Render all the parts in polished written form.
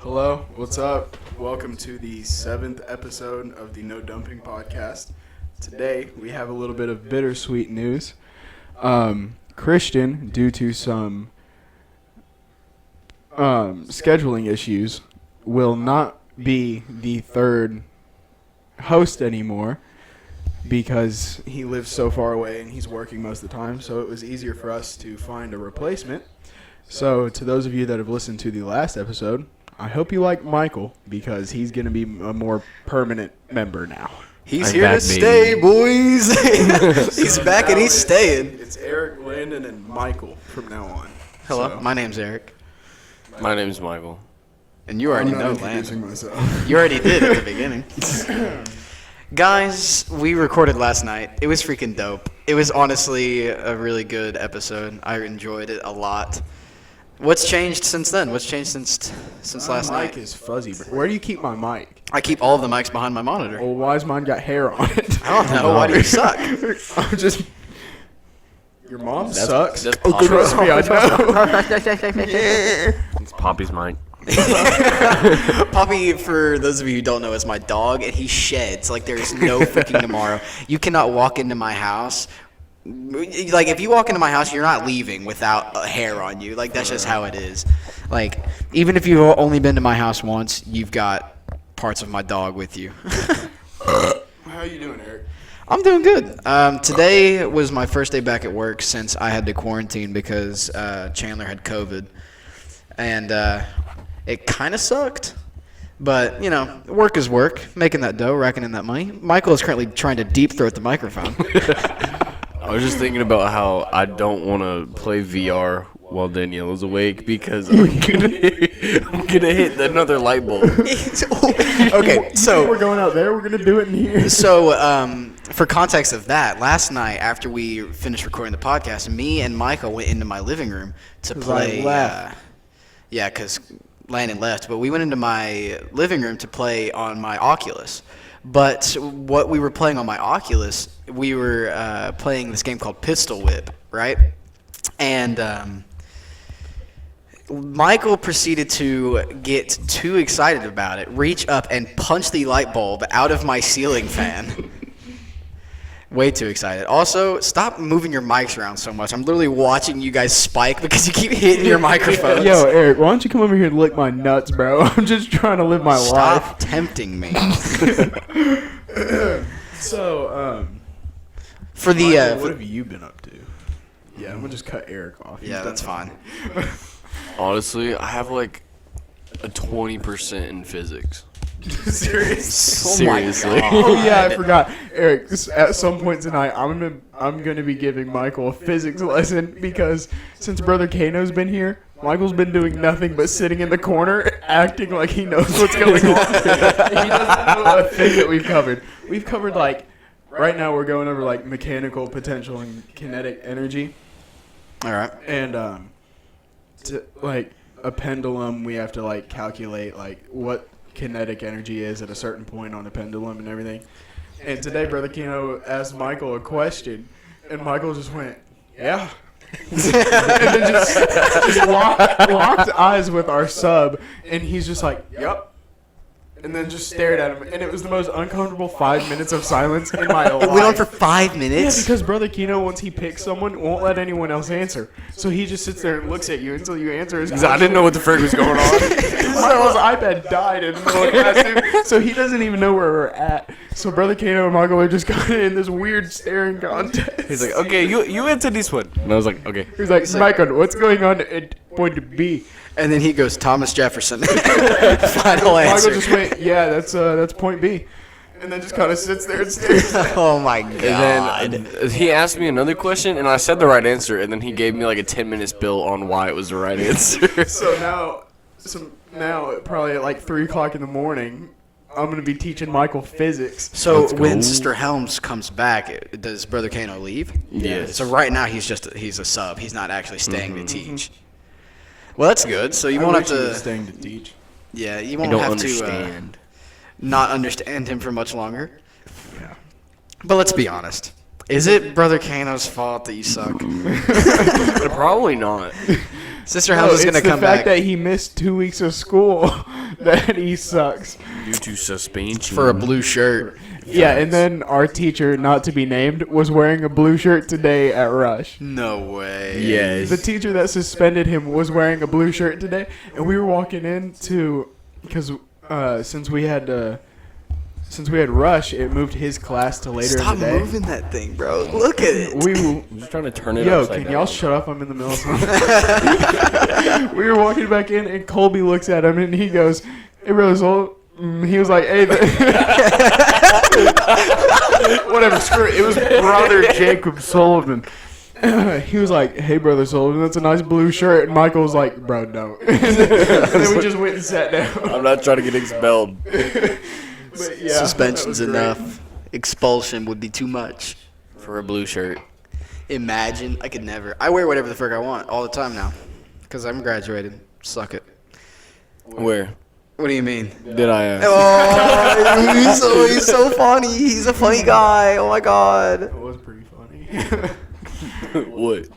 Hello, what's up? Welcome to the 7th episode of the No Dumping Podcast. Today, we have a little bit of bittersweet news. Christian, due to some scheduling issues, will not be the third host anymore because he lives so far away and he's working most of the time, so it was easier for us to find a replacement. So, to those of you that have listened to the last episode, I hope you like Michael because he's going to be a more permanent member now. He's here to stay, boys. He's back and he's staying. It's Eric, Landon, and Michael from now on. Hello, my name's Eric. My name's Michael. And you already know Landon. Landon. You already did at the beginning. Guys, we recorded last night. It was freaking dope. It was honestly a really good episode. I enjoyed it a lot. What's changed since then? What's changed since last night? My mic is fuzzy. Where do you keep my mic? I keep all of the mics behind my monitor. Well, why's mine got hair on it? I don't know. Why do you suck? I'm just... Your mom sucks? That's Oh, trust me, I know. It's Poppy's mic. Poppy, for those of you who don't know, is my dog, and he sheds like there's no freaking tomorrow. You cannot walk into my house. Like, if you walk into my house, you're not leaving without a hair on you. Like, that's just how it is. Like, even if you've only been to my house once, you've got parts of my dog with you. How are you doing, Eric? I'm doing good. Today was my first day back at work since I had to quarantine because Chandler had COVID. And it kind of sucked. But, you know, work is work. Making that dough, racking in that money. Michael is currently trying to deep throat the microphone. I was just thinking about how I don't want to play VR while Daniela's awake because I'm gonna hit another light bulb. Okay, so We're going out there. We're going to do it in here. So, for context of that, last night after we finished recording the podcast, me and Michael went into my living room to play. I left. Because Landon left, but we went into my living room to play on my Oculus. But what we were playing on my Oculus, we were playing this game called Pistol Whip, right? And Michael proceeded to get too excited about it, reach up and punch the light bulb out of my ceiling fan. Way too excited. Also, stop moving your mics around so much. I'm literally watching you guys spike because you keep hitting your microphones. Yo, Eric, why don't you come over here and lick my nuts, bro? I'm just trying to live my life. Stop tempting me. So, For the Michael, what have you been up to? Yeah, I'm going to just cut Eric off. yeah, that's fine. Honestly, I have like a 20% in physics. Seriously? Seriously. Oh, yeah, I forgot. Eric, at some point tonight, I'm going to be giving Michael a physics lesson because since Brother Kano's been here, Michael's been doing nothing but sitting in the corner acting like he knows what's going on. He doesn't know a thing that we've covered. We've covered, like, right now we're going over, like, mechanical potential and kinetic energy. All right. And, like, a pendulum, we have to, like, calculate, like, what kinetic energy is at a certain point on a pendulum and everything. And today, Brother Keno asked Michael a question, and Michael just went, yeah. And then just locked eyes with our sub, and he's just like, yep. And then just stared at him, and it was the most uncomfortable 5 minutes of silence in my life. It went on for 5 Yeah, minutes? because Brother Keno, once he picks someone, won't let anyone else answer. So he just sits there and looks at you until you answer his question. I didn't know what the frick was going on. Michael's iPad died in the middle of class, too, so he doesn't even know where we're at. So Brother Keno and Michael are just kind of in this weird staring contest. He's like, okay, you answer this one. And I was like, okay. He's like, Michael, what's going on at point B? And then he goes, Thomas Jefferson. Final answer. Michael just went, yeah, that's point B. And then just kind of sits there and stares at Oh, my God. And then he asked me another question, and I said the right answer, and then he gave me like a 10-minute spill on why it was the right answer. So now, probably at like 3 o'clock in the morning, I'm going to be teaching Michael physics. So Let's when go. Sister Helms comes back, does Brother Kano leave? Yes. So right now he's a sub. He's not actually staying to teach. Well, that's good. So you won't have to. Staying to teach. Yeah, you I won't don't have understand. to not understand him for much longer. Yeah. But let's be honest. Is it Brother Kano's fault that you suck? Probably not. Sister Helms is going to come the fact back. that he missed 2 weeks of school. that he sucks. Due to suspension. For a blue shirt. Yeah, and then our teacher, not to be named, was wearing a blue shirt today at Rush. No way. Yes. The teacher that suspended him was wearing a blue shirt today, and we were walking in because since we had Rush, it moved his class to later Stop in the day. moving that thing, bro. Look at it. I'm just trying to turn it Yo, upside can down. y'all shut up? I'm in the middle of something. We were walking back in, and Colby looks at him, and he goes, "Hey, brother, Sol." He was like, "Hey." Whatever, screw it. It was brother Jacob Sullivan. He was like, "Hey, brother Sullivan, that's a nice blue shirt." And Michael was like, "Bro, no." And then we just went and sat down. I'm not trying to get expelled. But yeah, Suspension's that was great. enough. Expulsion would be too much. For a blue shirt. Imagine. I could never. I wear whatever the frick I want all the time now. Because I'm graduated. Suck it. Where? What do you mean? Did I Oh, he's so funny. He's a funny guy. Oh my god. It was pretty funny. What?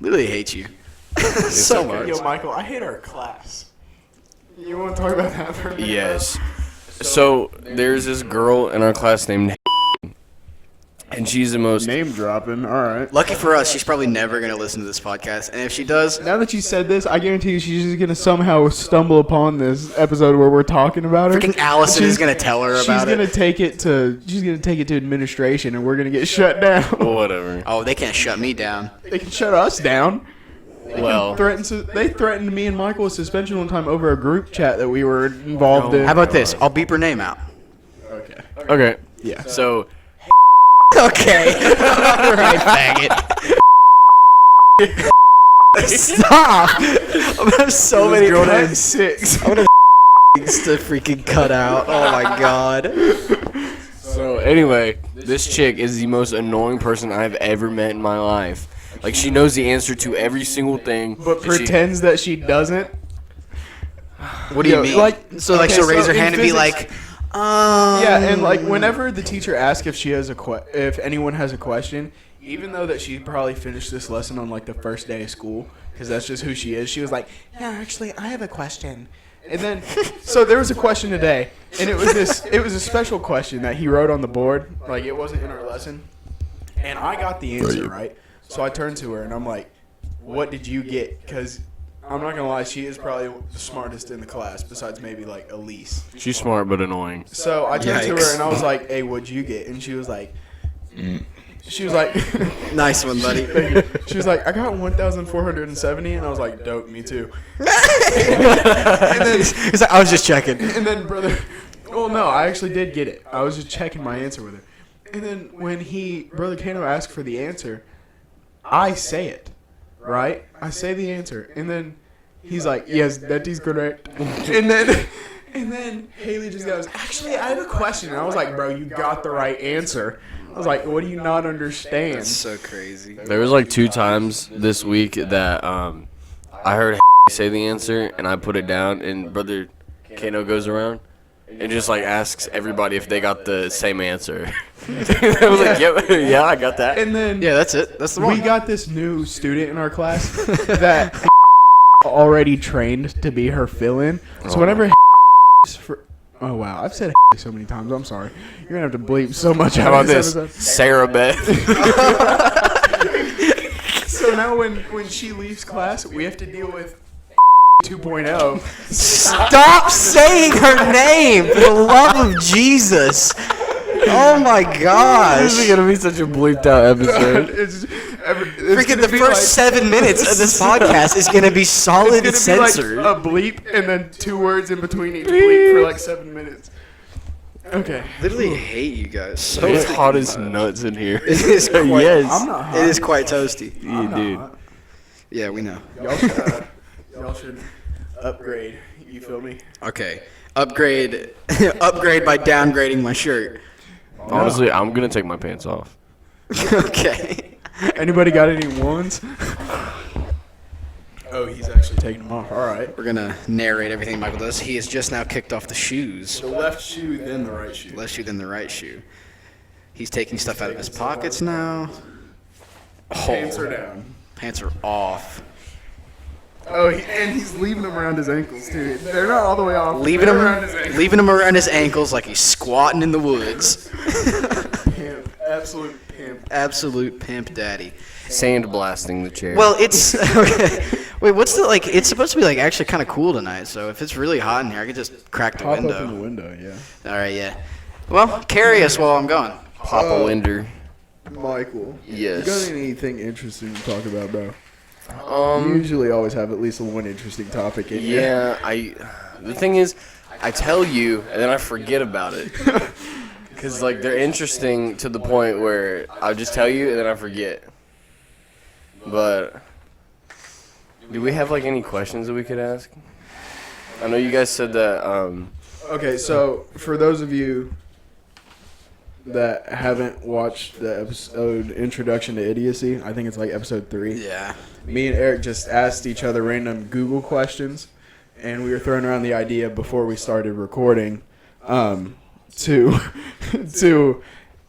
Literally hate you. so much. Yo, Michael, I hate our class. You want to talk about that for a minute? Yes. So there's this girl in our class named and she's the most Name dropping. All right. Lucky for us, she's probably never going to listen to this podcast. And if she does, Now that you said this, I guarantee you she's just gonna somehow stumble upon this episode where we're talking about her. freaking Allison is going to tell her about She's gonna it. take it to administration, and we're gonna get shut down. whatever. Oh, they can't shut me down. They can shut us down. Well, They threatened me and Michael with suspension one time over a group chat that we were involved in. How about this? I'll beep her name out. Okay. okay. Yeah. So Okay. All right, faggot. Stop. I'm going to have so many girl named cuts. Six. I'm going to things to freaking cut out. Oh, my God. So anyway, this chick is the most annoying person I've ever met in my life. Like she knows the answer to every single thing, But and she- pretends that she doesn't. What do you Yo, mean? like- so, okay, she'll raise so her in hand and be physics- like, Yeah, and like whenever the teacher asks if she has if anyone has a question, even though that she probably finished this lesson on like the first day of school, because that's just who she is, she was like, "Yeah, actually, I have a question." And then, so there was a question today, and it was a special question that he wrote on the board, like it wasn't in our lesson, and I got the answer right. So I turned to her and I'm like, "What did you get?" Because I'm not gonna lie, she is probably the smartest in the class, besides maybe like Elise. she's smart but annoying. So I turned to Yikes. her and I was like, "Hey, what'd you get?" And she was like, "She was like, nice one, buddy. she was like, I got 1,470," and I was like, "Dope, me too." He's like, I was just checking. And then brother, well, no, I actually did get it. I was just checking my answer with her. And then when brother Kano asked for the answer, I say it, right? I say the answer, and then he's like, "Yes, that is correct." And then Haley just goes, "Actually, I have a question." And I was like, "Bro, you got the right answer." I was like, "What do you not understand?" That's so crazy. There was like 2 times this week that I heard say the answer and I put it down and brother Kano goes around and just like asks everybody if they got the same answer. I was like, yeah, I got that. And then Yeah, that's it. That's the one. we got this new student in our class that already trained to be her fill-in. So whenever oh wow, I've said so many times. I'm sorry. You're gonna have to bleep so much How out about of this this? episode. Sarah Beth. So now when she leaves class, we have to deal with 2.0. Stop saying her name, for the love of Jesus. Oh my This is gosh. gonna be such a bleeped out episode. it's Freaking the first 7 minutes of this podcast is going to be solid it's gonna be censored. like a bleep and then 2 words in between each bleep for like 7 minutes. Okay. Literally hate you guys so It's freaking hot as much. nuts in here. It is quite, Yes. I'm not hot. It is quite toasty. Yeah, dude. Yeah, we know. Y'all should upgrade. You feel me? Okay. Upgrade upgrade by downgrading my shirt. Honestly, I'm gonna take my pants off. Okay. Anybody got any ones? Oh, he's actually taking them off. All right. We're going to narrate everything Michael does. He has just now kicked off the shoes. The left shoe, then the right shoe. Left shoe, then the right shoe. He's taking stuff out of his pockets now. Pants are down. Pants are off. Oh, and he's leaving them around his ankles too. They're not all the way off. Leaving They're him, around his ankles. leaving him around his ankles like he's squatting in the woods. Pimp, absolute pimp. Absolute pimp daddy. Sandblasting the chair. Well, it's okay. Wait, what's the like? It's supposed to be like actually kind of cool tonight. So if it's really hot in here, I could just crack the Pop window. up in the window, yeah. All right, yeah. Well, carry us while I'm gone. Papa Winder. Michael. Yes. You got anything interesting to talk about, bro? You Um. usually always have at least one interesting topic in you. Yeah. The thing is, I tell you and then I forget about it. Cause like they're interesting to the point where I'll just tell you and then I forget. But do we have like any questions that we could ask? I know you guys said that. Okay, so for those of you that haven't watched the episode Introduction to Idiocy, I think it's like episode 3. Yeah. Me and Eric just asked each other random Google questions, and we were throwing around the idea before we started recording to to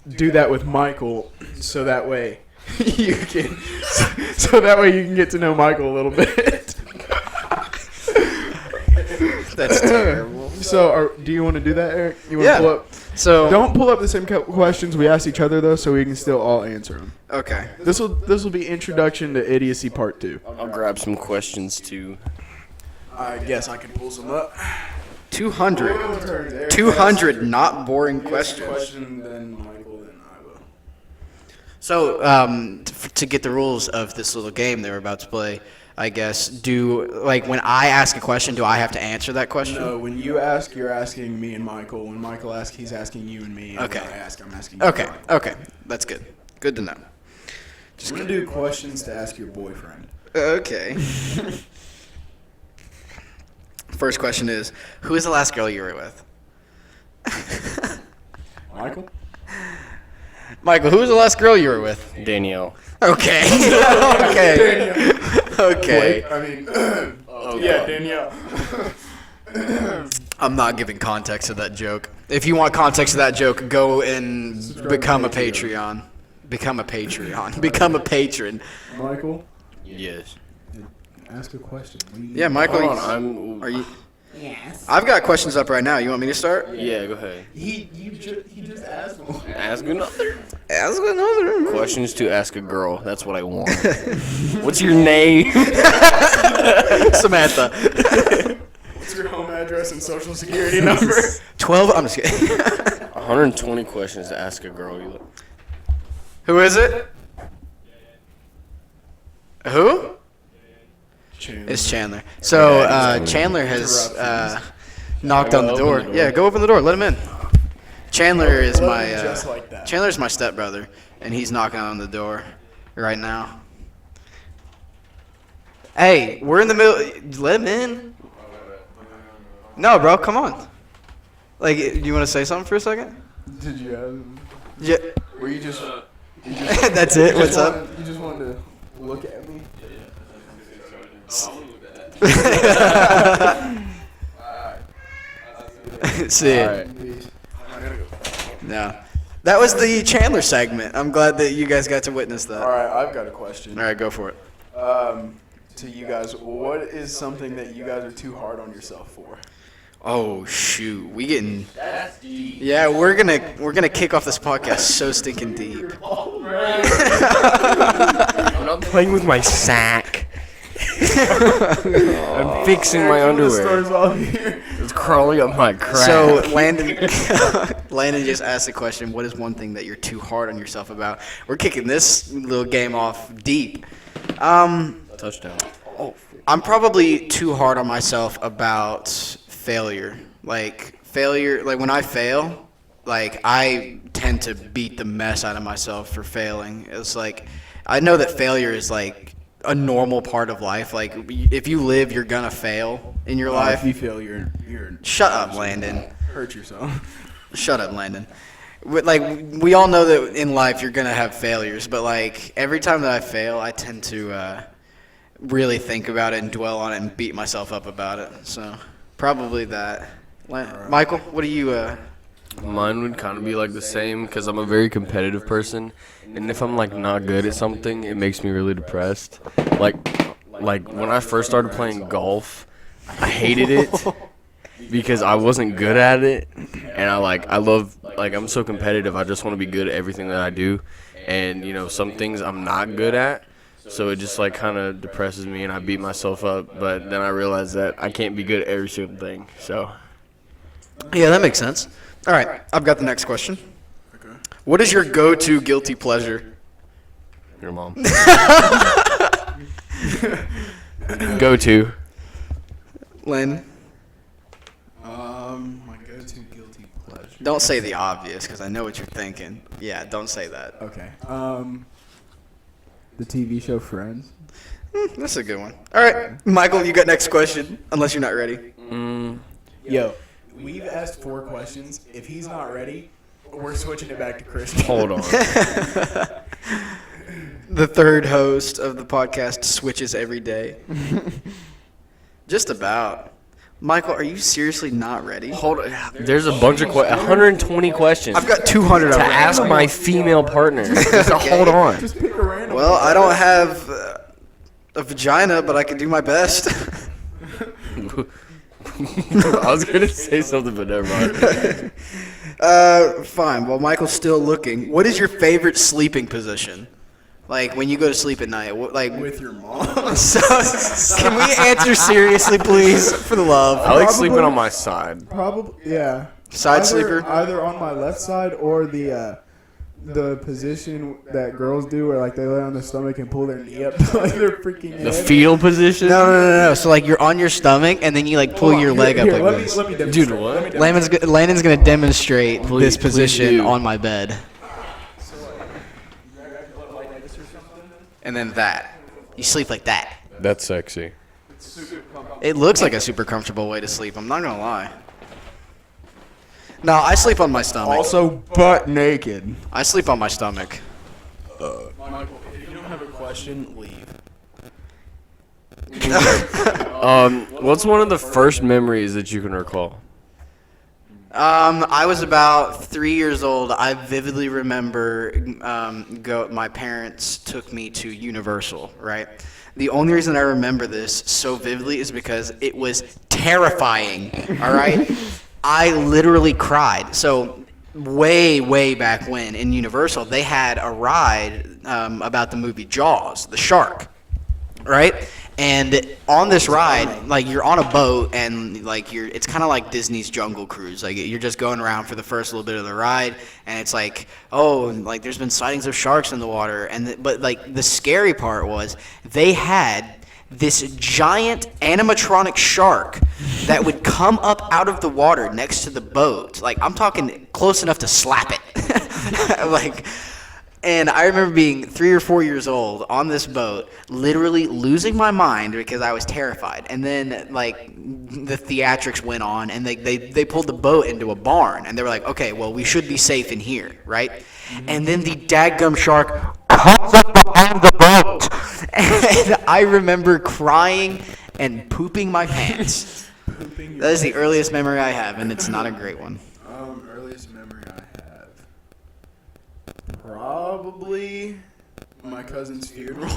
do that with Michael, so that way you can get to know Michael a little bit. That's terrible. So, do you want to do that, Eric? You want Yeah. to pull up? So Don't pull up the same questions we asked each other though, so we can still all answer them. okay. This will be Introduction to Idiocy Part 2. I'll grab some questions too. I guess I can pull some up. 200. 200 not boring questions. Question, then Michael, then I will. So, to get the rules of this little game they were about to play, I guess, when I ask a question, do I have to answer that question? No, when you ask, you're asking me and Michael. When Michael asks, he's asking you and me. And Okay. When I ask, I'm asking you. Okay, and Michael. okay. That's good. Good to know. Just gonna do questions to ask your boyfriend. Okay. First question is, who is the last girl you were with? Michael? Michael, who was the last girl you were with? Danielle. Okay. Okay. Okay. I mean, yeah, Danielle. I'm not giving context to that joke. If you want context to that joke, go and become a Patreon. Become a Patreon. Become a patron. Michael, Yes. ask a question. Yeah, Michael. Hold on. Are you? Yes. I've got questions up right now. You want me to start? Yeah, go ahead. He just asked one. Ask another. Ask another. Questions to ask a girl. That's what I want. What's your name? Samantha. What's your home address and social security number? 12. I'm just kidding. 120 questions to ask a girl. Who is it? Who? Chandler. It's Chandler. So Chandler has knocked on the door. Yeah, go open the door. Let him in. Chandler is my Just like that. Chandler's my stepbrother, and he's knocking on the door right now. Hey, we're in the middle. Let him in. No, bro, come on. Like, you want to say something for a second? Did you ask him? Yeah. Were you just? That's it. What's up? You just wanted to look at me. See. Alright. No. That was the Chandler segment. I'm glad that you guys got to witness that. All right, I've got a question. All right, go for it. To you guys, what is something that you guys are too hard on yourself for? Oh shoot, we getting. That's deep. Yeah, we're gonna kick off this podcast so stinking deep. I'm not playing with my sack. I'm fixing my underwear. It's crawling up my crack. So Landon just asked the question: what is one thing that you're too hard on yourself about? We're kicking this little game off deep. Touchdown. I'm probably too hard on myself about failure. Like when I fail, like I tend to beat the mess out of myself for failing. It's like I know that failure is like a normal part of life. Like if you live, you're gonna fail in your life. If you feel you're Shut up, Landon. hurt yourself. Shut up, Landon. Like we all know that in life you're gonna have failures, but like every time that I fail, I tend to really think about it and dwell on it and beat myself up about it. So probably that. Michael, what do you? Mine would kind of be like the same because I'm a very competitive person, and if I'm like not good at something, it makes me really depressed. Like like when I first started playing golf, I hated it because I wasn't good at it, and I love I'm so competitive. I just want to be good at everything that I do, and some things I'm not good at. So it just kind of depresses me, and I beat myself up. But then I realize that I can't be good at every single thing. So Yeah, that makes sense. All right, I've got the next question. Okay. What is your go-to guilty pleasure? your mom. Go to. Lynn? My go-to guilty pleasure. Don't say the obvious, because I know what you're thinking. Yeah, don't say that. Okay. The TV show Friends. That's a good one. All right, Michael, you got next question, unless you're not ready. Yo, we've asked 4 questions. If he's not ready, we're switching it back to Christian. Hold on. The third host of the podcast switches every day. Just about. Michael, are you seriously not ready? Hold on. There's a bunch of 120 questions. I've got 200 to already. ask my female partner. Just hold on. Just pick a random. Well, I don't have a vagina, but I can do my best. I was gonna say something, but never mind. Fine. Well, Michael's still looking. What is your favorite sleeping position? Like when you go to sleep at night, With your mom. So, can we answer seriously, please, for the love? I like sleeping on my side. Probably, yeah. Side sleeper? Either on my left side or the position that girls do where they lay on their stomach and pull their knee up to their freaking head. The fetal position. No. So you're on your stomach and then you pull your leg up Here, like let this. me demonstrate. Dude, what? Landon's gonna demonstrate this please position do. on my bed. And then that. You sleep like that. That's sexy. It looks like a super comfortable way to sleep. I'm not gonna lie. No, I sleep on my stomach. Also, butt naked. I sleep on my stomach. Michael, if you don't have a question, leave. What's one of the first memories that you can recall? I was about 3 years old. I vividly remember my parents took me to Universal, right? The only reason I remember this so vividly is because it was terrifying, all right? I literally cried. So way back when in Universal, they had a ride about the movie Jaws, the shark, right? And on this ride, you're on a boat and it's kind of like Disney's Jungle Cruise. You're just going around for the first little bit of the ride, and it's there's been sightings of sharks in the water. But the scary part was they had this giant animatronic shark that would come up out of the water next to the boat. I'm talking close enough to slap it. And I remember being 3 or 4 years old on this boat, literally losing my mind because I was terrified. And then, the theatrics went on, and they pulled the boat into a barn. And they were like, okay, well, we should be safe in here, right? And then the daggum shark comes up behind the boat. And I remember crying and pooping my pants. That is the earliest memory I have, and it's not a great one. Earliest memory I have. Probably my cousin's funeral.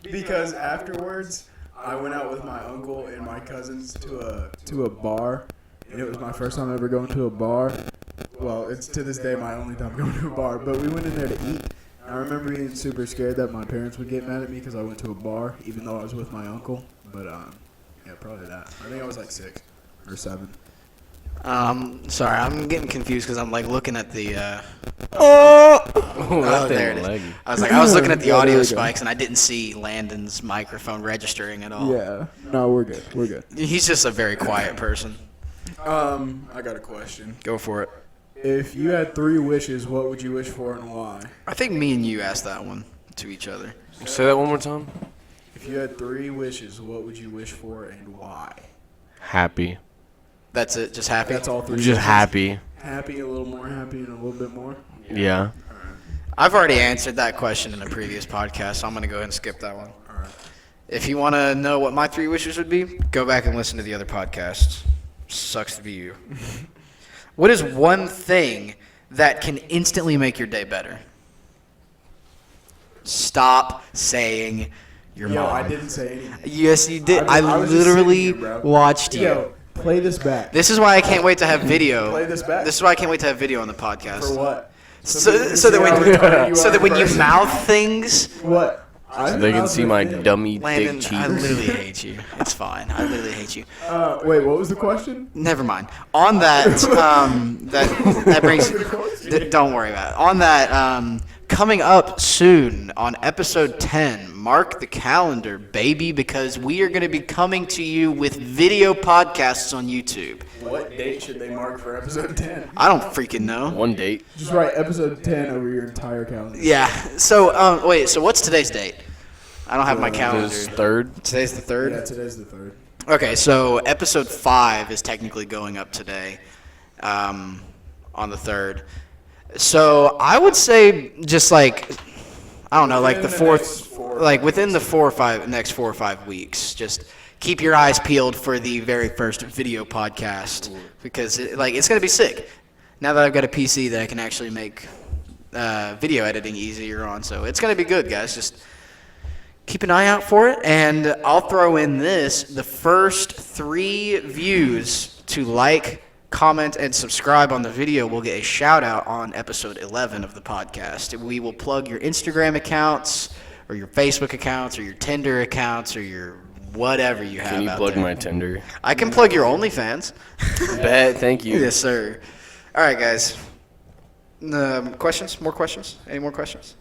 Because afterwards, I went out with my uncle and my cousins to a bar. And it was my first time ever going to a bar. Well, it's to this day my only time going to a bar. But we went in there to eat. I remember being super scared that my parents would get mad at me because I went to a bar, even though I was with my uncle. But, yeah, probably that. I think I was 6 or 7. Sorry, I'm getting confused because I'm looking at the. That there it is. leggy. I was looking at the Yeah, there audio we go. spikes and I didn't see Landon's microphone registering at all. Yeah. No, we're good. We're good. He's just a very quiet person. I got a question. Go for it. If you had 3 wishes, what would you wish for and why? I think me and you asked that one to each other. Say that one more time. If you had 3 wishes, what would you wish for and why? Happy. That's it. Just happy. That's all 3. Just wishes? happy. Happy, a little more happy, and a little bit more. Yeah. I've already answered that question in a previous podcast, so I'm gonna go ahead and skip that one. All right. If you want to know what my 3 wishes would be, go back and listen to the other podcasts. Sucks to be you. What is one thing that can instantly make your day better? Stop saying Your Yo, mom. I didn't say anything. Yes, you did. I I was just literally sitting here, bro. watched you. Yo, play this back. This is why I can't wait to have video. Play this back. This is why I can't wait to have video on the podcast. For what? So people can that see when how retarded you so are that when in you person. mouth things, What? So they can see my dummy Landon, dick I cheeks. literally hate you. It's fine. I literally hate you. Wait, what was the question? Never mind. On that, that brings. Don't worry about it. On that, coming up soon on episode 10, mark the calendar, baby, because we are going to be coming to you with video podcasts on YouTube. What date should they mark for episode 10? I don't freaking know. One date. Just write episode 10 over your entire calendar. Yeah. So, wait. So, what's today's date? I don't have my calendar. This third. Today's the 3rd? Yeah, today's the 3rd. Okay, so episode 5 is technically going up today, on the 3rd. So I would say just like, I don't know, like the fourth, like within the next 4 or 5 weeks, just keep your eyes peeled for the very first video podcast because it's gonna be sick. Now that I've got a PC that I can actually make video editing easier on, so it's gonna be good, guys. Just keep an eye out for it, and I'll throw in the first 3 views to like, comment, and subscribe on the video will get a shout out on episode 11 of the podcast. We will plug your Instagram accounts, or your Facebook accounts, or your Tinder accounts, or your whatever you have Can you out plug there. my Tinder? I can plug your OnlyFans. Bet. Thank you. Yes, sir. All right, guys. Questions? More questions? Any more questions?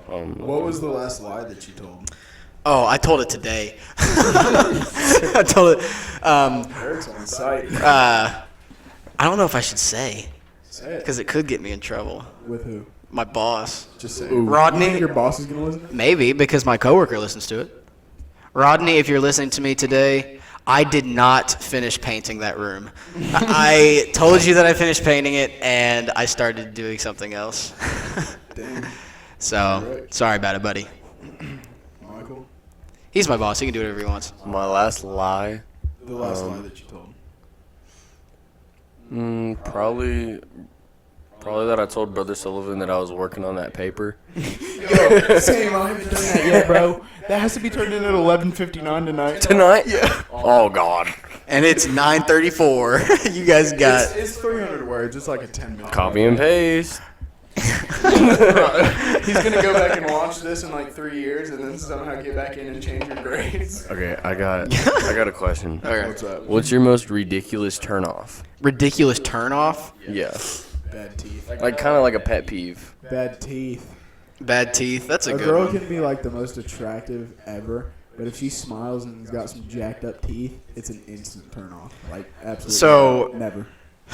What was the last lie that you told? Oh, I told it today. I told it. Eric's on site. I don't know if I should say Say it. because it could get me in trouble. With who? My boss. Just say it. Rodney. You think your boss is going to listen? Maybe because my coworker listens to it. Rodney, if you're listening to me today, I did not finish painting that room. I told you that I finished painting it, and I started doing something else. Damn. So, sorry about it, buddy. Michael? He's my boss. He can do whatever he wants. My last lie. The last lie that you told. Probably that I told Brother Sullivan that I was working on that paper. Yo, same. I haven't done that yet, bro. That has to be turned in at 11:59 tonight. Tonight? Yeah. Oh God. And it's 9:34. You guys got. It's 300 words. It's like a 10-minute. Copy and paste. He's gonna go back and watch this in like 3 years, and then somehow get back in and change your grades. Okay, I got a question. Okay. What's up? What's your most ridiculous turnoff? Ridiculous turnoff. Yeah. Bad teeth. Like kind of like a pet peeve. Bad teeth. Bad teeth. That's a A good girl one. can be like the most attractive ever, but if she smiles and has got some jacked up teeth, it's an instant turn off. Like absolutely. So- never.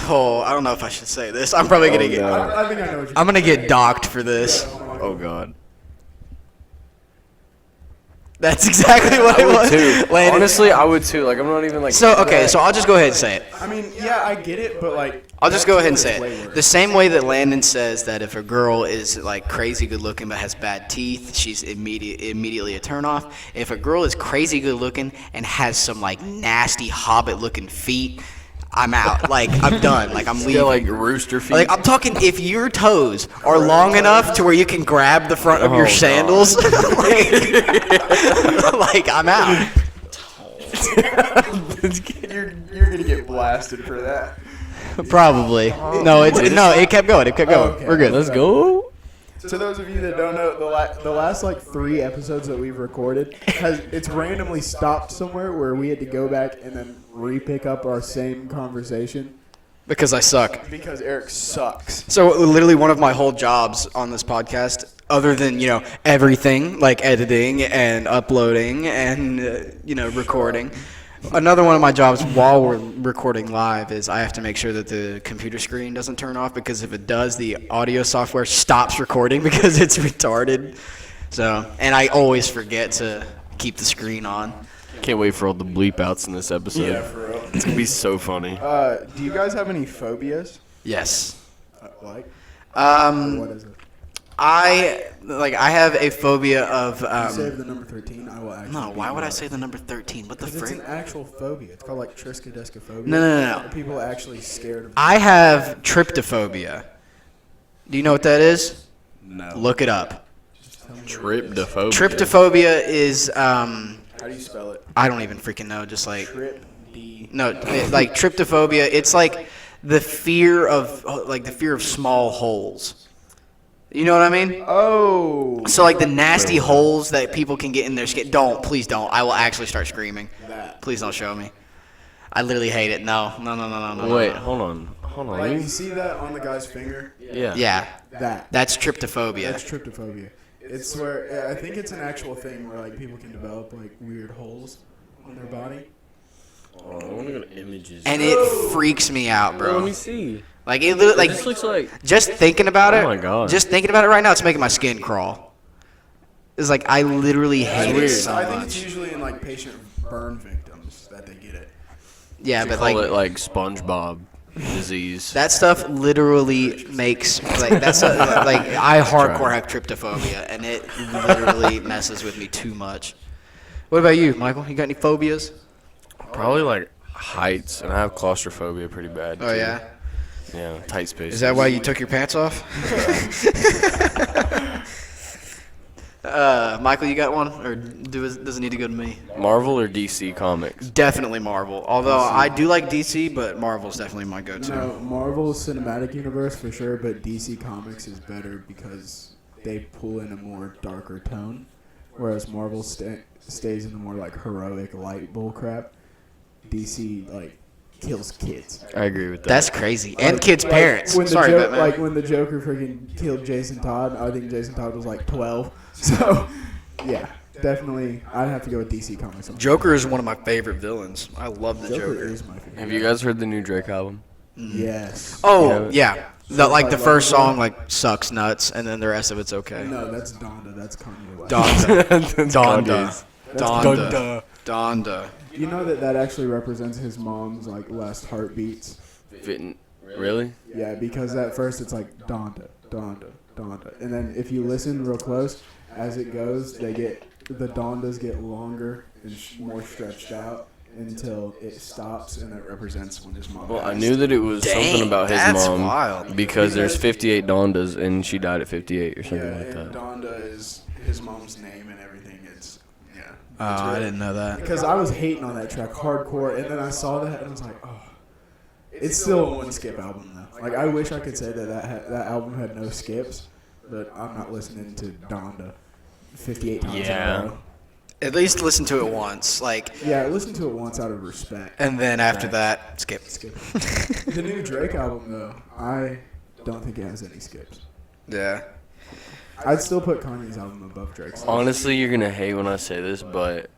Oh, I don't know if I should say this. I'm probably gonna get. no. I think I know what you're. I'm gonna get docked for this. Oh God. That's exactly what I it would was. too. Landon. Honestly, I would too. Like I'm not even like. So okay, so I'll just go ahead and say it. I mean, yeah, I get it, but like. I'll just go ahead and that say is way it. worse. The same way that Landon says that if a girl is like crazy good looking but has bad teeth, she's immediately a turnoff. If a girl is crazy good looking and has some like nasty hobbit looking feet, I'm out. Like I'm done. Like I'm leaving. Yeah, like rooster feet. Like I'm talking if your toes are long enough to where you can grab the front of your Oh, sandals, like I'm out. You're gonna get blasted for that. Probably. No, it kept going. It kept going. Okay. We're good. Let's go. To those of you that don't know, the last like 3 episodes that we've recorded it's randomly stopped somewhere where we had to go back and then re-pick up our same conversation Because I suck. because Eric sucks. So literally one of my whole jobs on this podcast, other than, everything like editing and uploading and, recording. Another one of my jobs while we're recording live is I have to make sure that the computer screen doesn't turn off because if it does, the audio software stops recording because it's retarded. So, and I always forget to keep the screen on. Can't wait for all the bleep outs in this episode. Yeah, for real. It's gonna be so funny. Do you guys have any phobias? Yes. Like? Um, What is it? I have a phobia of Save the number 13. I will actually. no, beat why you would I up. say the number 13? What the Because it's frick? an actual phobia. It's called like triskaidekaphobia. No. People are actually scared of. I have tryptophobia. Do you know what that is? No. Look it up. Tell me. Tryptophobia. Tryptophobia is How do you spell it? I don't even freaking know. Just like Trip D. no, like tryptophobia. It's like the fear of small holes. You know what I mean? Oh. So like the nasty holes that people can get in their skin. Please don't. I will actually start screaming. That. Please don't show me. I literally hate it. No. Wait, hold on. Like you see that on the guy's finger? Yeah. Yeah, That's that's tryptophobia. tryptophobia. It's where I think it's an actual thing where like people can develop like weird holes on their body. Oh, I want to go to images. And it freaks me out, Bro, let bro. me see. Like it literally, This looks like. just thinking about it. Oh my God. Just thinking about it right now, it's making my skin crawl. It's like I literally hate it weird. so I think it's much. usually in like patient burn victims that they get it. Yeah, They but call like it like SpongeBob disease. that stuff literally makes like that's like I hardcore have tryptophobia, and it literally messes with me too much. What about you, Michael? You got any phobias? Probably like heights, and I have claustrophobia pretty bad. Oh too. yeah. Yeah, tight spaces. Is that why you took your pants off? Michael, you got one, or does it need to go to me? Marvel or DC Comics? Definitely Marvel. Although I do like DC, but Marvel's definitely my go-to. No, Marvel's cinematic universe for sure, but DC Comics is better because they pull in a more darker tone, whereas Marvel stays in the more like heroic light bull crap. DC like kills kids. I agree with that. That's crazy. And kids' Like, parents. when the Sorry, Jo- Batman. Like when the Joker freaking killed Jason Todd, I think Jason Todd was like 12. So, yeah, definitely, I'd have to go with DC Comics. Joker is one of my favorite villains. I love the Joker Joker. is my favorite. Have you guys heard the new Drake album? Yes. Oh, yeah. The like first Lover Boy? song like sucks nuts, and then the rest of it's okay. No, that's Donda. That's Kanye West. Donda. Donda. Kanye's. Donda. You know that actually represents his mom's like last heartbeats. Fitting. Really? Yeah, because at first it's like Donda, Donda, Donda, and then if you listen real close, as it goes, the Dondas get longer and more stretched out until it stops, and it represents when his mom. Well, I passed. knew that it was something about his that's mom wild. because there's 58 Dondas and she died at 58 or Yeah, something like and that. Donda is his mom's name and everything. It's Oh, I didn't know that. because I was hating on that track hardcore, and then I saw that and I was like, oh. It's still a one skip album though. Like I wish I could say that album had no skips, but I'm not listening to Donda 58 times Yeah. in a row. At least listen to it once, like, Yeah, I listened to it once out of respect. and then after that, skip. Skip it. The new Drake album though, I don't think it has any skips. Yeah. I'd still put Kanye's album above Drake's. Honestly, you're gonna hate when I say this, but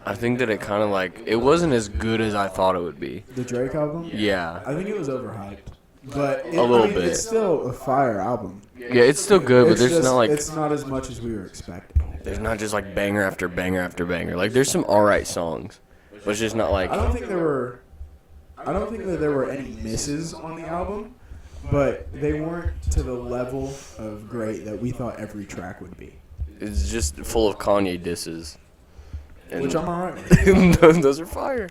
I think that it kind of like it wasn't as good as I thought it would be. The Drake album? Yeah. I think it was overhyped. But A little bit. It's still a fire album. Yeah, it's still good, but It's there's just- not like it's not as much as we were expecting. there's not just like banger after banger after banger. Like there's some alright songs, but it's just not like I don't think that there were any misses on the album, but they weren't to the level of great that we thought every track would be. it's just full of Kanye disses. And Which I'm alright with. those are fire.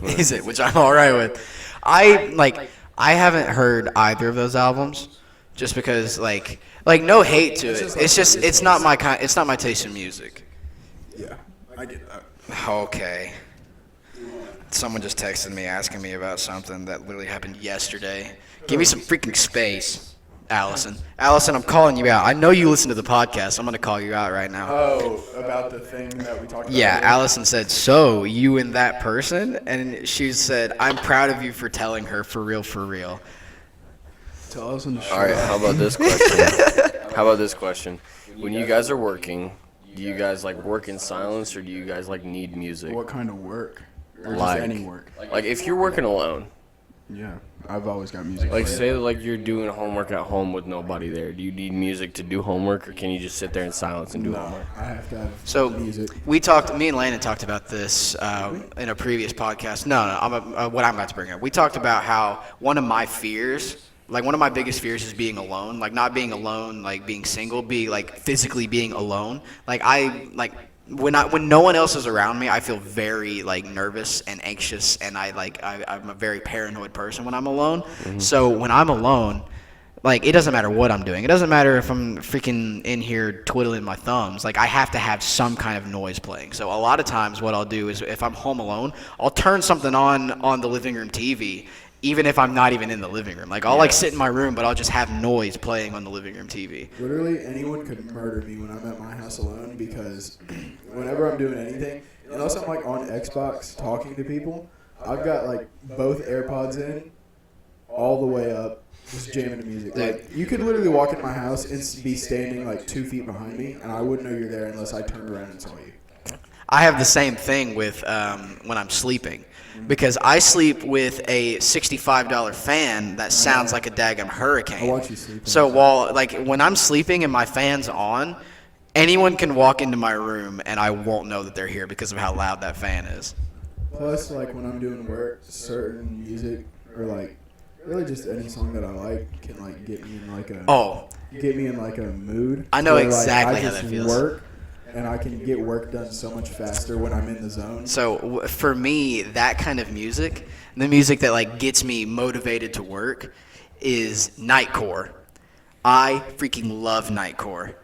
Is it? Which I'm all right with. I haven't heard either of those albums, just because like no hate to it. It's not my kind. It's not my taste in music. Yeah, I get that. Okay. Someone just texted me asking me about something that literally happened yesterday. Give me some freaking space, Allison. Allison, I'm calling you out. I know you listen to the podcast. I'm gonna call you out right now. Oh, about the thing that we talked about. Yeah, earlier? Allison said, so you and that person? And she said, I'm proud of you for telling her for real, for real. Tell us in the All right, how about this question? When you guys are working, do you guys like work in silence or do you guys like need music? What kind of work? Or Like- just any work? Like if you're working alone, Yeah, I've always got music. like playing. say like you're doing homework at home with nobody there. Do you need music to do homework or can you just sit there in silence and do No, homework? I have to have So music. me and Landon talked about this in a previous podcast. No, what I'm about to bring up. We talked about how one of my fears, like one of my biggest fears is being alone. Like not being alone, like being single, like physically being alone. When no one else is around me, I feel very like nervous and anxious, and I'm a very paranoid person when I'm alone. So when I'm alone, Like, it doesn't matter what I'm doing. It doesn't matter if I'm freaking in here twiddling my thumbs. Like, I have to have some kind of noise playing. So a lot of times what I'll do is if I'm home alone, I'll turn something on the living room TV, even if I'm not even in the living room. Like, I'll, like, sit in my room, but I'll just have noise playing on the living room TV. Literally, anyone could murder me when I'm at my house alone because whenever I'm doing anything, unless I'm, like, on Xbox talking to people, I've got, like, both AirPods in all the way up. Just jamming to music. Like, you could literally walk in my house and be standing like 2 feet behind me, and I wouldn't know you're there unless I turned around and saw you. I have the same thing with when I'm sleeping, because I sleep with a $65 fan that sounds like a daggum hurricane. I watch you sleep. So when I'm sleeping and my fan's on, anyone can walk into my room and I won't know that they're here because of how loud that fan is. Plus, like when I'm doing work, certain music or like really just any song that I like can like get me in like a mood. I know where, exactly like, how that feels. Work, and I can get work done so much faster when I'm in the zone. So for me, that kind of music, the music that like gets me motivated to work, is nightcore. I freaking love nightcore.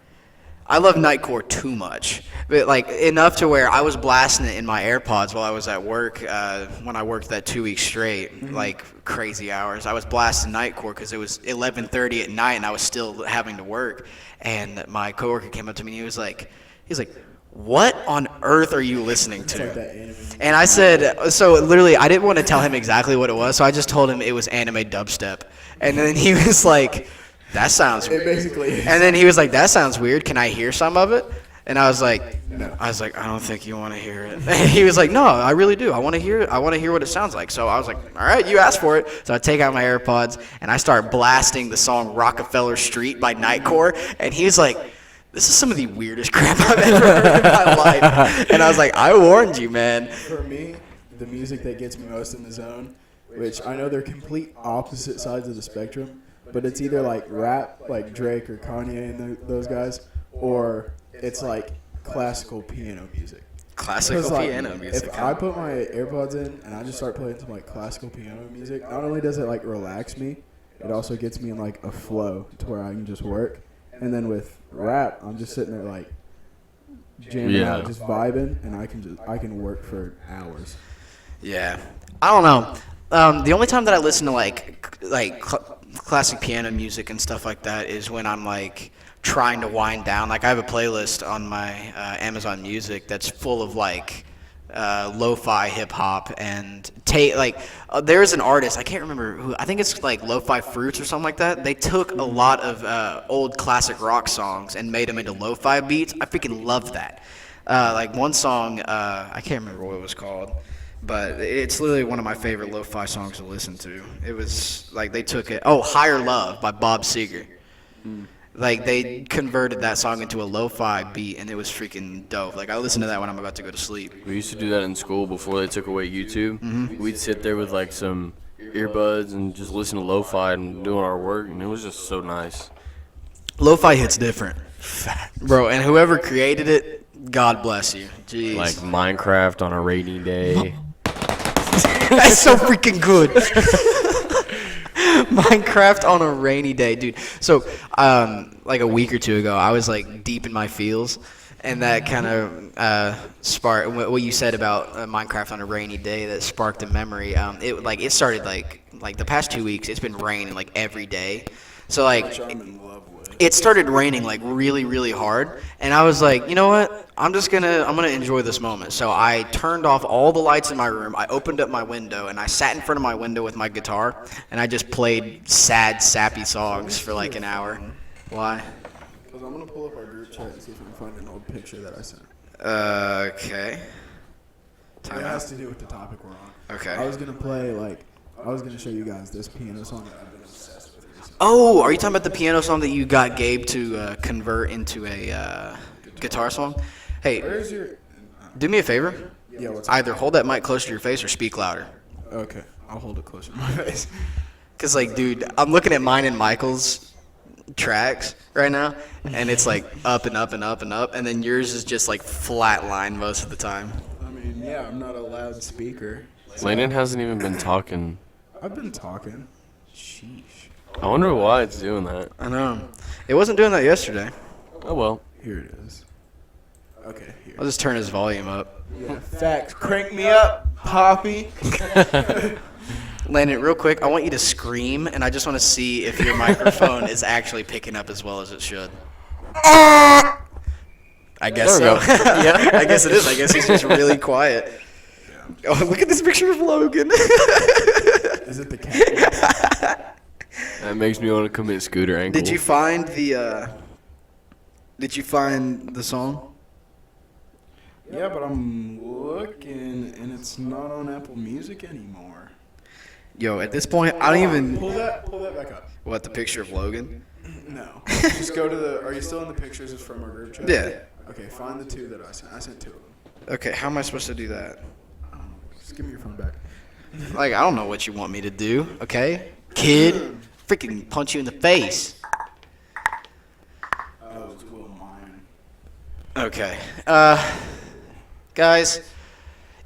I love nightcore too much, but like enough to where I was blasting it in my AirPods while I was at work when I worked that 2 weeks straight, like crazy hours. I was blasting nightcore because it was 11:30 at night and I was still having to work. And my coworker came up to me and he was like, "What on earth are you listening to?" Like that anime. And I said, so literally, I didn't want to tell him exactly what it was, so I just told him it was anime dubstep. And then he was like, "That sounds weird." It basically is. And then he was like, "That sounds weird. Can I hear some of it?" And I was like, No. I don't think you want to hear it. And he was like, "No, I really do. I want to hear it. I want to hear what it sounds like." So I was like, "All right, you asked for it." So I take out my AirPods and I start blasting the song Rockefeller Street by Nightcore. And he was like, "This is some of the weirdest crap I've ever heard in my life." And I was like, "I warned you, man." For me, the music that gets me most in the zone, which I know they're complete opposite sides of the spectrum, but it's either like rap, like Drake or Kanye and those guys, or it's like classical piano music. Classical Like, piano music. If I put my AirPods in and I just start playing some like classical piano music, not only does it like relax me, it also gets me in like a flow to where I can just work. And then with rap, I'm just sitting there like jamming out, just vibing, and I can work for hours. Yeah, I don't know. The only time that I listen to classic piano music and stuff like that is when I'm like trying to wind down. Like I have a playlist on my Amazon Music that's full of like lo-fi hip hop and there's an artist, I can't remember who, I think it's like Lo-Fi Fruits or something like that. They took a lot of old classic rock songs and made them into lo-fi beats. I freaking love that. Like one song, I can't remember what it was called, but it's literally one of my favorite lo-fi songs to listen to. It was like they took it, Higher Love by Bob Seger. Like they converted that song into a lo-fi beat, and it was freaking dope. Like I listen to that when I'm about to go to sleep. We used to do that in school before they took away YouTube. Mm-hmm. We'd sit there with like some earbuds and just listen to lo-fi and doing our work, and it was just so nice. Lo-fi hits different, bro. And whoever created it, God bless you. Jeez. Like Minecraft on a rainy day. That's so freaking good. Minecraft on a rainy day, dude. So, like a week or two ago, I was like deep in my feels, and that kind of sparked what you said about Minecraft on a rainy day. That sparked a memory. It started like the past 2 weeks. It's been raining like every day. So like it started raining like really, really hard, and I was like, you know what? I'm gonna enjoy this moment. So I turned off all the lights in my room. I opened up my window, and I sat in front of my window with my guitar, and I just played sad, sappy songs for like an hour. Why? Because I'm gonna pull up our group chat and see if we can find an old picture that I sent. Okay. It has to do with the topic we're on. Okay. I was gonna show you guys this piano song that I've been obsessed with recently. Oh, are you talking about the piano song that you got Gabe to convert into a guitar song? Hey, Where's your? do me a favor. Yeah, what's Either hold that mic closer to your face or speak louder. Okay, I'll hold it closer to my face. Cause like, dude, I'm looking at mine and Michael's tracks right now, and it's like up and up and up and up, and then yours is just like flat line most of the time. I mean, yeah, I'm not a loudspeaker. Landon hasn't even been talking. I've been talking. Sheesh. I wonder why it's doing that. I know. It wasn't doing that yesterday. Oh well. Here it is. Okay, here. I'll just turn his volume up. Yeah, facts. Crank me up, Poppy. Landon, real quick, I want you to scream, and I just want to see if your microphone is actually picking up as well as it should. I guess There so. we go. Yeah, I guess it is. I guess he's just really quiet. Oh, look at this picture of Logan. Is it the cat? That makes me want to commit scooter ankle. Did you find the? Did you find the song? Yeah, but I'm looking, and it's not on Apple Music anymore. Yo, at this point, I don't even. Pull that back up. What, the picture of Logan? No. Just go to the. Are you still in the pictures from our group chat? Yeah. Okay, find the two that I sent. I sent two of them. Okay, how am I supposed to do that? Just give me your phone back. Like, I don't know what you want me to do, okay? Kid, freaking punch you in the face. Oh, it's Will mine. Okay. Guys,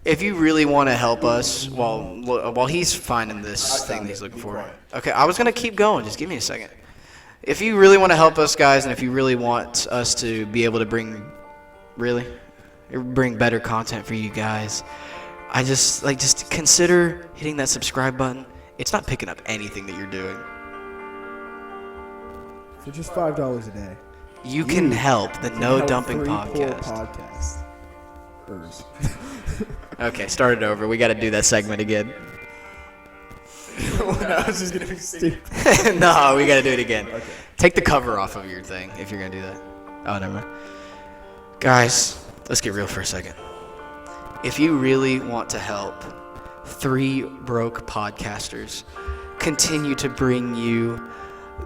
if you really want to help us while he's finding this thing that he's looking for. Okay, I was going to keep going. Just give me a second. If you really want to help us, guys, and if you really want us to be able to bring better content for you guys, I just consider hitting that subscribe button. It's not picking up anything that you're doing. For just $5 a day. You can help the No Help Dumping three poor Podcast. podcasters. Okay, start it over. We got to do that segment again. Well, now it's just gonna be stupid. No, we got to do it again. Okay. Take the cover off of your thing if you're going to do that. Oh, never mind. Guys, let's get real for a second. If you really want to help three broke podcasters continue to bring you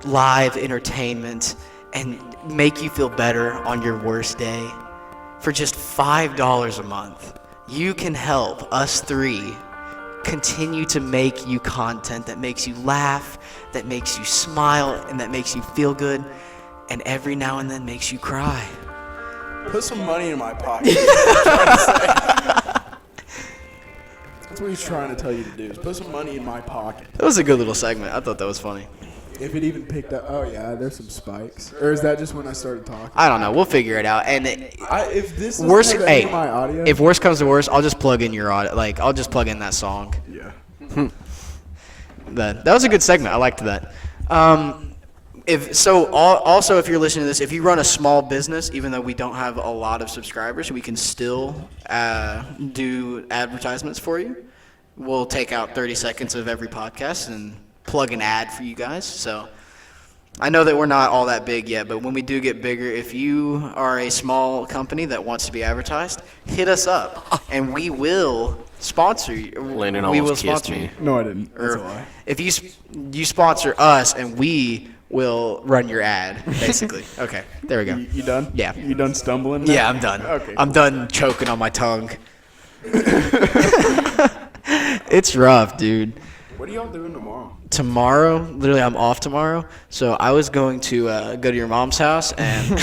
live entertainment and make you feel better on your worst day, for just $5 a month, you can help us three continue to make you content that makes you laugh, that makes you smile, and that makes you feel good, and every now and then makes you cry. Put some money in my pocket. That's what he's trying to tell you to do. Is put some money in my pocket. That was a good little segment. I thought that was funny. If it even picked up. Oh yeah, there's some spikes. Or is that just when I started talking? I don't know. We'll figure it out. And If this is worst, my audio. if worst comes to worst, I'll just plug in your audio. Like, I'll just plug in that song. Yeah. That was a good segment. I liked that. Also, if you're listening to this, if you run a small business, even though we don't have a lot of subscribers, we can still do advertisements for you. We'll take out 30 seconds of every podcast and plug an ad for you guys. So I know that we're not all that big yet, but when we do get bigger, if you are a small company that wants to be advertised, hit us up and we will sponsor you. Landon We will almost kissed sponsor me. you. No, I didn't. That's a Or lie. if you sponsor us and we will run your ad, basically. Okay, there we go. You done? Yeah. You done stumbling? now? Yeah, I'm done. Okay. I'm done choking on my tongue. It's rough, dude. What are y'all doing tomorrow? Tomorrow, literally, I'm off tomorrow. So I was going to go to your mom's house and.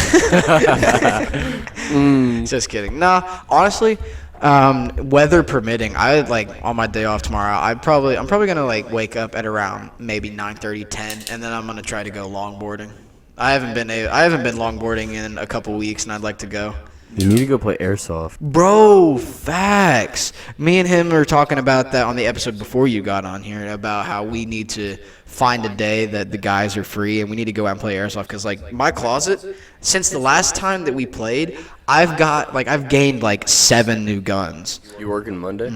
Just kidding. Nah, honestly, weather permitting, on my day off tomorrow. I'm probably gonna wake up at around maybe 9:30, 10, and then I'm gonna try to go longboarding. I haven't been longboarding in a couple weeks, and I'd like to go. You need to go play airsoft. Bro, facts. Me and him were talking about that on the episode before you got on here, about how we need to find a day that the guys are free and we need to go out and play airsoft. Because, my closet, since the last time that we played, I've gained 7 new guns. You working Monday?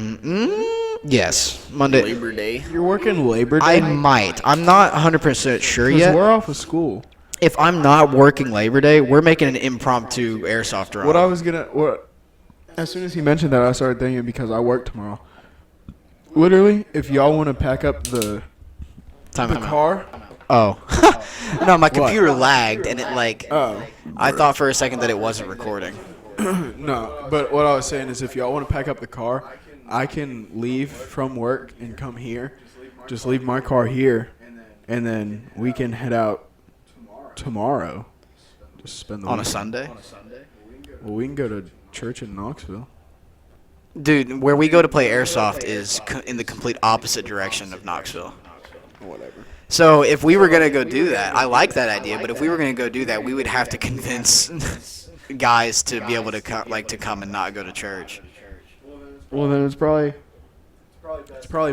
Yes, Monday. Labor Day. You're working Labor I Day? might. I'm not 100% sure Because yet. we're off of school. If I'm not working Labor Day, we're making an impromptu airsoft run. As soon as he mentioned that, I started thinking because I work tomorrow. Literally, if y'all want to pack up the Time out. car. Oh. No, my computer lagged, and it Oh. I thought for a second that it wasn't recording. No, but what I was saying is if y'all want to pack up the car, I can leave from work and come here. Just leave my car here, and then we can head out tomorrow. Just spend the On a weekend. Sunday? Well, we can go to church in Knoxville. Dude, where we go to play airsoft is in the complete opposite direction of Knoxville. Whatever. So if we were gonna go do that, I like that idea. But if we were gonna go do that, we would have to convince guys to be able to come and not go to church. Well, then it's probably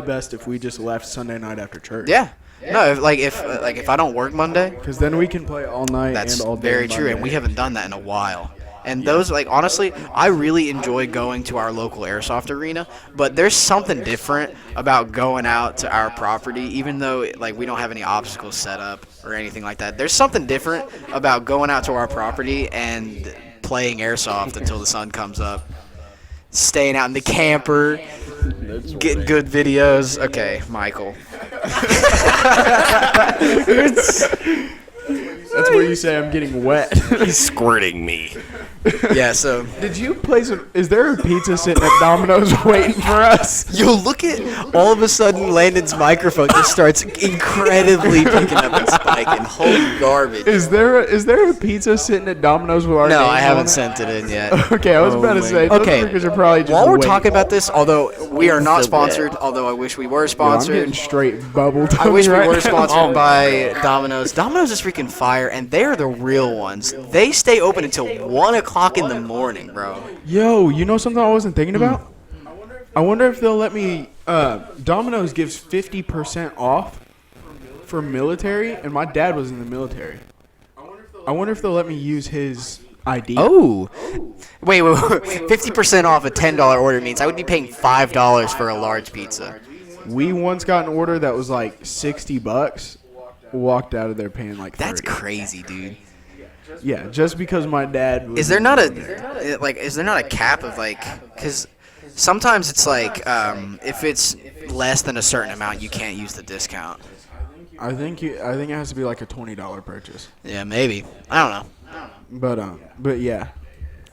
best if we just left Sunday night after church. Yeah. No, if I don't work Monday, Because then we can play all night that's and all day. very true, and we haven't done that in a while. And those, honestly, I really enjoy going to our local airsoft arena, but there's something different about going out to our property, even though, we don't have any obstacles set up or anything like that. There's something different about going out to our property and playing airsoft until the sun comes up. Staying out in the camper, getting good videos. Okay, Michael. That's where you say I'm getting wet. He's squirting me. Yeah, so Did you place is there a pizza sitting at Domino's waiting for us? you look at all of a sudden Landon's microphone just starts incredibly picking up and spiking. Holy garbage. Is there a pizza sitting at Domino's with our No, names I on haven't it? sent it in yet. Okay, I was about to say. those Okay, freakers are probably just while we're waiting. talking about this, although we are not sponsored, although I wish we were Yo, I'm getting sponsored. straight bubbled. I wish we right were now. sponsored by Domino's. Domino's is freaking fire, and they're the real ones. They stay open until 1 o'clock in the morning, bro. Yo, you know something I wasn't thinking about? I wonder if they'll let me. Domino's gives 50% off for military, and my dad was in the military. I wonder if they'll let me use his ID. Oh. Wait. 50% off a $10 order means I would be paying $5 for a large pizza. We once got an order that was like $60. Walked out of there paying like 30. That's crazy, dude. Yeah, just because my dad was Is there not a cap of cuz sometimes it's if it's less than a certain amount you can't use the discount. I think it has to be like a $20 purchase. Yeah, maybe. I don't know. But yeah.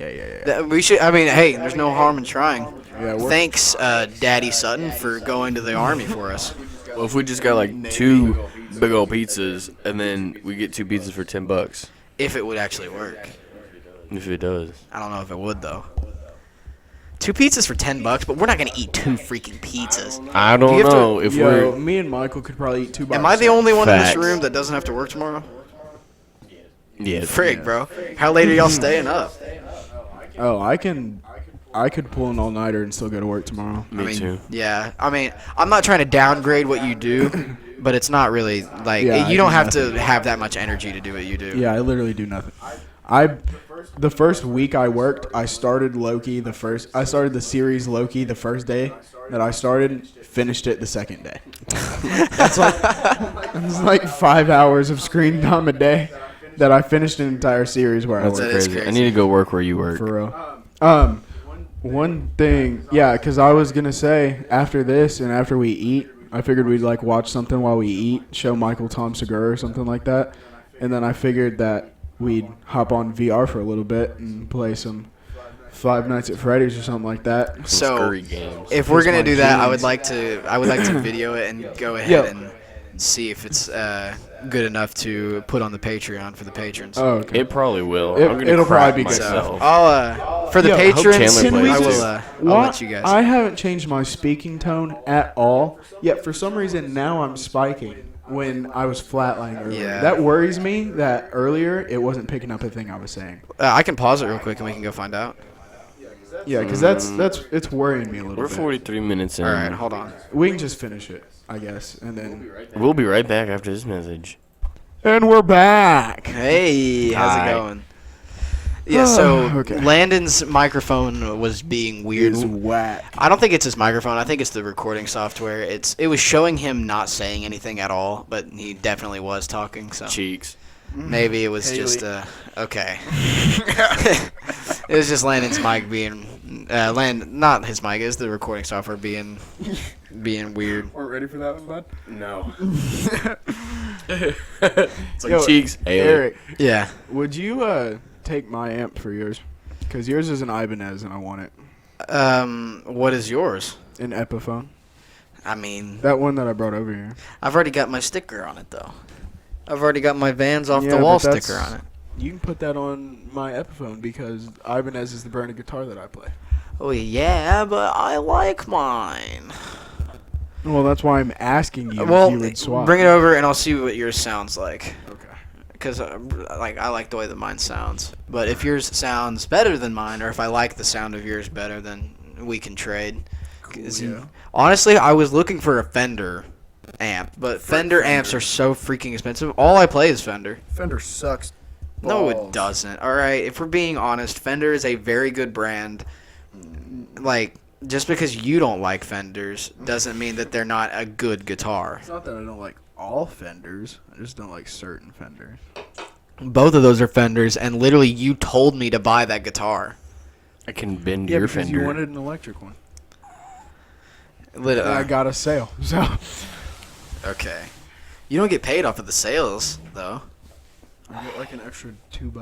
Yeah. We should. I mean, hey, there's no harm in trying. Yeah, Thanks, Daddy Sutton, for going to the army for us. Well, if we just got like 2 big old pizzas and then we get 2 pizzas for $10, If it would actually work. if it does. I don't know if it would though. 2 pizzas for $10, but we're not gonna eat 2 freaking pizzas. I don't you have to- know if Yo, we're. me and Michael could probably eat 2 by Am I the only one in this Facts. room that doesn't have to work tomorrow? Yeah. Frig, bro. How late are y'all staying up? Oh, I could pull an all-nighter and still go to work tomorrow. Me too. Yeah. I mean, I'm not trying to downgrade what you do, but it's not really Yeah, you don't I have do to have that much energy to do what you do. Yeah, I literally do nothing. The first week I worked, I started Loki I started the series Loki the first day that I started, finished it the second day. It's like 5 hours of screen time a day that I finished an entire series where I That's worked. That is crazy. I crazy. need to go work where you work. For real. One thing, yeah, because I was gonna say after this and after we eat, I figured we'd watch something while we eat, show Michael Tom Segura or something like that, and then I figured that we'd hop on VR for a little bit and play some Five Nights at Freddy's or something like that. So, Scurry games. if we're gonna my do that, I jeans. would like to video it and go ahead Yo. and see if it's good enough to put on the Patreon for the patrons. Oh, okay. It probably will. It- I'm gonna it'll crap probably be good. myself. I'll for the Yo, I hope patrons, Chandler I plays will. too. I'll let you guys. I haven't changed my speaking tone at all, yet for some reason now I'm spiking when I was flatlining earlier. Yeah. That worries me that earlier it wasn't picking up the thing I was saying. I can pause it real quick and we can go find out. Yeah, because that's it's worrying me a little We're bit. 43 minutes in. All right, hold on. We can just finish it, I guess, and then. We'll be right back after this message. And we're back. Hey, how's Hi. it going? Yeah, so Okay. Landon's microphone was being weird. Is whack. I don't think it's his microphone. I think it's the recording software. It was showing him not saying anything at all, but he definitely was talking. So Cheeks. maybe it was just okay. It was just Landon's mic being not his mic. It's the recording software being weird. We're ready for that one, bud? No. It's like Yo, cheeks. Hey, Eric, Yeah. would you take my amp for yours? Because yours is an Ibanez and I want it. What is yours? An Epiphone. I mean, That one that I brought over here. I've already got my sticker on it though. I've already got my Vans off Yeah, the wall but that's- sticker on it. You can put that on my Epiphone because Ibanez is the brand of guitar that I play. Oh yeah, but I like mine. Well, that's why I'm asking you Well, if you would swap. bring it over and I'll see what yours sounds like. Okay. Because like I like the way that mine sounds. But if yours sounds better than mine, or if I like the sound of yours better, then we can trade. 'Cause Yeah. honestly, I was looking for a Fender amp, but Fender amps are so freaking expensive. All I play is Fender. Fender sucks. No, balls. it doesn't. All right, if we're being honest, Fender is a very good brand. Like, just because you don't like Fenders doesn't mean that they're not a good guitar. It's not that I don't like all Fenders. I just don't like certain Fenders. Both of those are Fenders, and literally you told me to buy that guitar. I can bend Yeah, your because Fender. you wanted an electric one. uh, And I got a sale. So Okay. You don't get paid off of the sales, though. I get like an extra $2.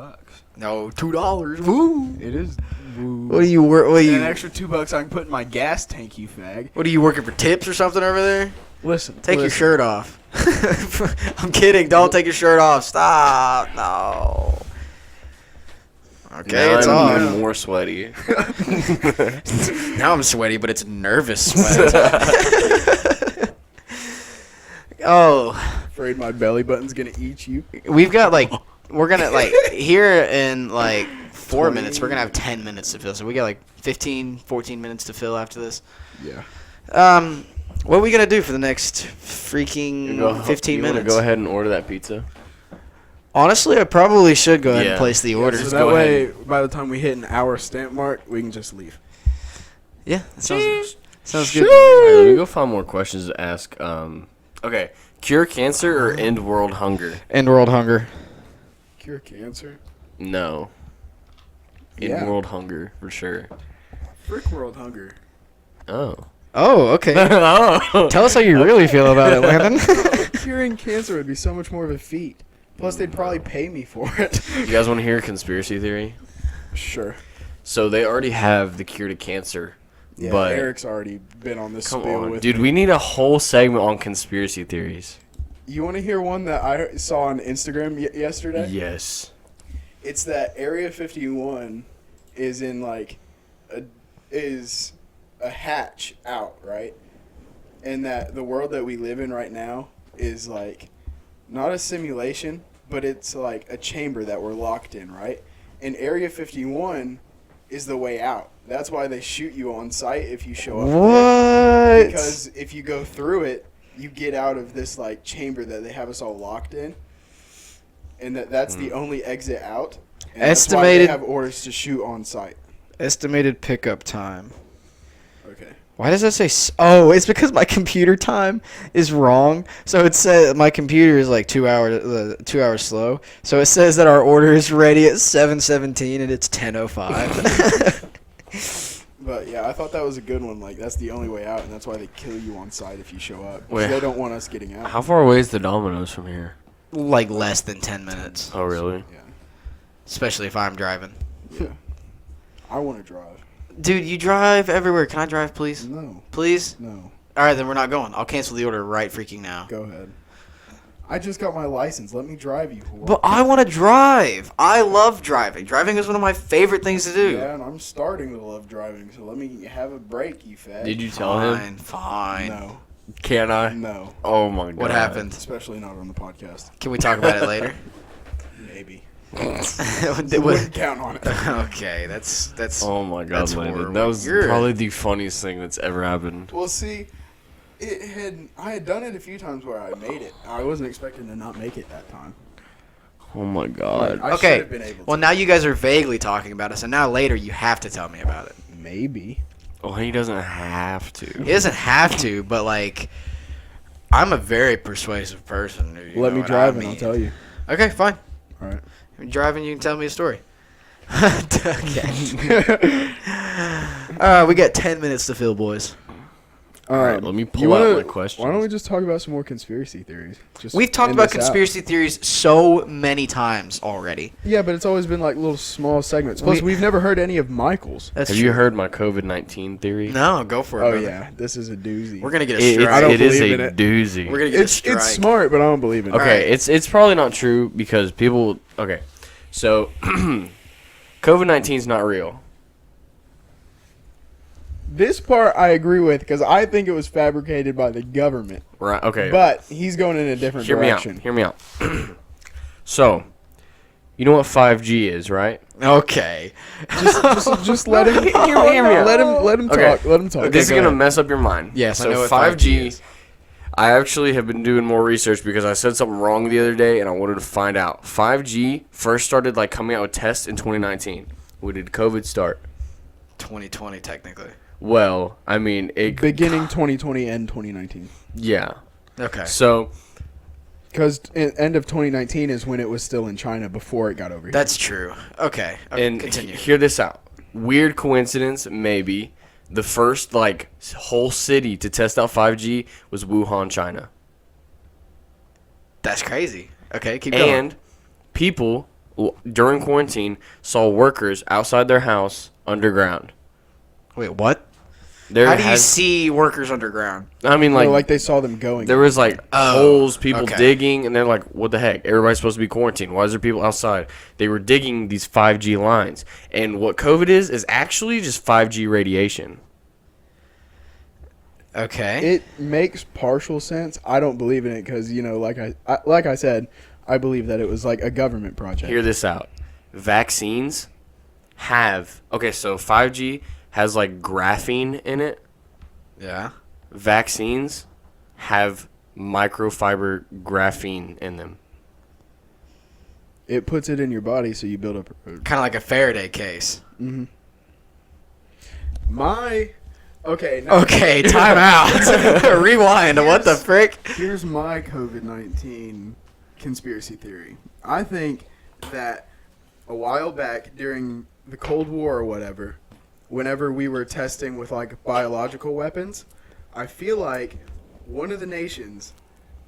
No, $2. Woo! It is. What do you work? What do An you? extra $2 I can put in my gas tank, you fag. What are you working for? Tips or something over there? Listen. Take your listen. shirt off. I'm kidding. Don't take your shirt off. Stop. No. Okay, Now it's I'm off. more sweaty. Now I'm sweaty, but it's nervous sweat. Oh, Afraid my belly button's gonna eat you. we've got like we're gonna like here in like 4 minutes. We're gonna have 10 minutes to fill. So we got like 15, 14 minutes to fill after this. Yeah. What are we gonna do for the next freaking 15 you wanna minutes? go ahead and order that pizza? Honestly, I probably should go ahead and Yeah. place the order. So Just that go way, ahead. by the time we hit an hour stamp mark, we can just leave. Yeah, that sounds good. Alright, let me go find more questions to ask. Okay, cure cancer or end world hunger? End world hunger. Cure cancer? No. End Yeah. world hunger for sure. Frick world hunger. Oh. Oh, okay. Oh. Tell us how you really feel about it, Landon. Curing cancer would be so much more of a feat. Plus, they'd probably pay me for it. You guys want to hear a conspiracy theory? Sure. So they already have the cure to cancer. Yeah, But Eric's already been on this come spiel on, with dude, me. we need a whole segment on conspiracy theories. You want to hear one that I saw on Instagram yesterday? Yes. It's that Area 51 is in like is a hatch out, right? And that the world that we live in right now is like not a simulation, but it's like a chamber that we're locked in, right? And Area 51 is the way out. That's why they shoot you on sight if you show up there. What? Because if you go through it, you get out of this like chamber that they have us all locked in, and that's the only exit out. And that's why Estimated- they have orders to shoot on sight. Estimated pickup time. Okay. Why does that say? Oh, it's because my computer time is wrong. So it says my computer is like 2 hours, 2 hours slow. So it says that our order is ready at 7:17 and it's 10:05. But yeah, I thought that was a good one. Like that's the only way out, and that's why they kill you on sight if you show up. 'Cause Wait. they don't want us getting out. How far away is the Domino's from here? Like less than 10 minutes, Oh, really? Yeah. especially if I'm driving. Yeah. I want to drive. Dude, you drive everywhere. Can I drive, please? No. Please? No. All right, then we're not going. I'll cancel the order right freaking now. Go ahead. I just got my license. Let me drive you. Whore. But I want to drive. I love driving. Driving is one of my favorite things to do. Yeah, and I'm starting to love driving, so let me have a break, you fag. Did you tell him? Fine. No. Can I? No. Oh my god. What happened? Especially not on the podcast. Can we talk about it later? Maybe. What- Wouldn't count on it. Okay, that's. Oh my god, That's Landon. horrible. That was You're- probably the funniest thing that's ever happened. Well, see, I had done it a few times where I made it. I wasn't expecting to not make it that time. Oh my god. I should Okay. have been able to. Well, now you guys are vaguely talking about it, so now later you have to tell me about it. Maybe. Oh, he doesn't have to. He doesn't have to, but like, I'm a very persuasive person. you Let know me what drive I and I'll mean. tell you. Okay, fine. All right. You're driving, you can tell me a story. Okay. We got 10 minutes to fill, boys. All right, let me You pull wanna- out my questions. Why don't we just talk about some more conspiracy theories? Just We've talked end about this out. conspiracy theories so many times already. Yeah, but it's always been like little small segments. Plus, we've never heard any of Michael's. That's Have true. you heard my COVID-19 theory? No, go for it. Oh brother. yeah, this is a doozy. We're gonna get a It, strike. I don't it is believe a in it. doozy. We're gonna get a it's strike. smart, but I don't believe in it. Okay, Alright. it's probably not true because people. Okay, so COVID-19 is not real. This part I agree with because I think it was fabricated by the government. Right. Okay. But he's going in a different direction. Hear me out. So, you know what 5G is, right? Okay. Just let him. Hear me out. Let him Okay. talk. Let him talk. This is go gonna ahead. mess up your mind. Yes, I So know what 5G. 5G is. I actually have been doing more research because I said something wrong the other day, and I wanted to find out. 5G first started like coming out with tests in 2019. When did COVID start? 2020, technically. Well, I mean, Beginning 2020 and 2019. yeah. Okay. So Because end of 2019 is when it was still in China before it got over here. That's true. Okay. and Continue. hear this out. Weird coincidence, maybe. The first like whole city to test out 5G was Wuhan, China. That's crazy. Okay, keep going. And people during quarantine saw workers outside their house underground. Wait, what? There How do you has- see workers underground? I mean, like, like they saw them going. there was like holes, people okay. digging, and they're like, "What the heck? Everybody's supposed to be quarantined. Why is there people outside?" They were digging these 5G lines, and what COVID is actually just 5G radiation. Okay. It makes partial sense. I don't believe in it because like I said, I believe that it was like a government project. Hear this out. Vaccines have so 5G has like graphene in it. Yeah. Vaccines have microfiber graphene in them. It puts it in your body, so you build up. Kind of like a Faraday case. Okay. Okay, time out. Rewind. What the frick? Here's my COVID-19 conspiracy theory. I think that a while back during the Cold War or whatever, whenever we were testing with like biological weapons, I feel like one of the nations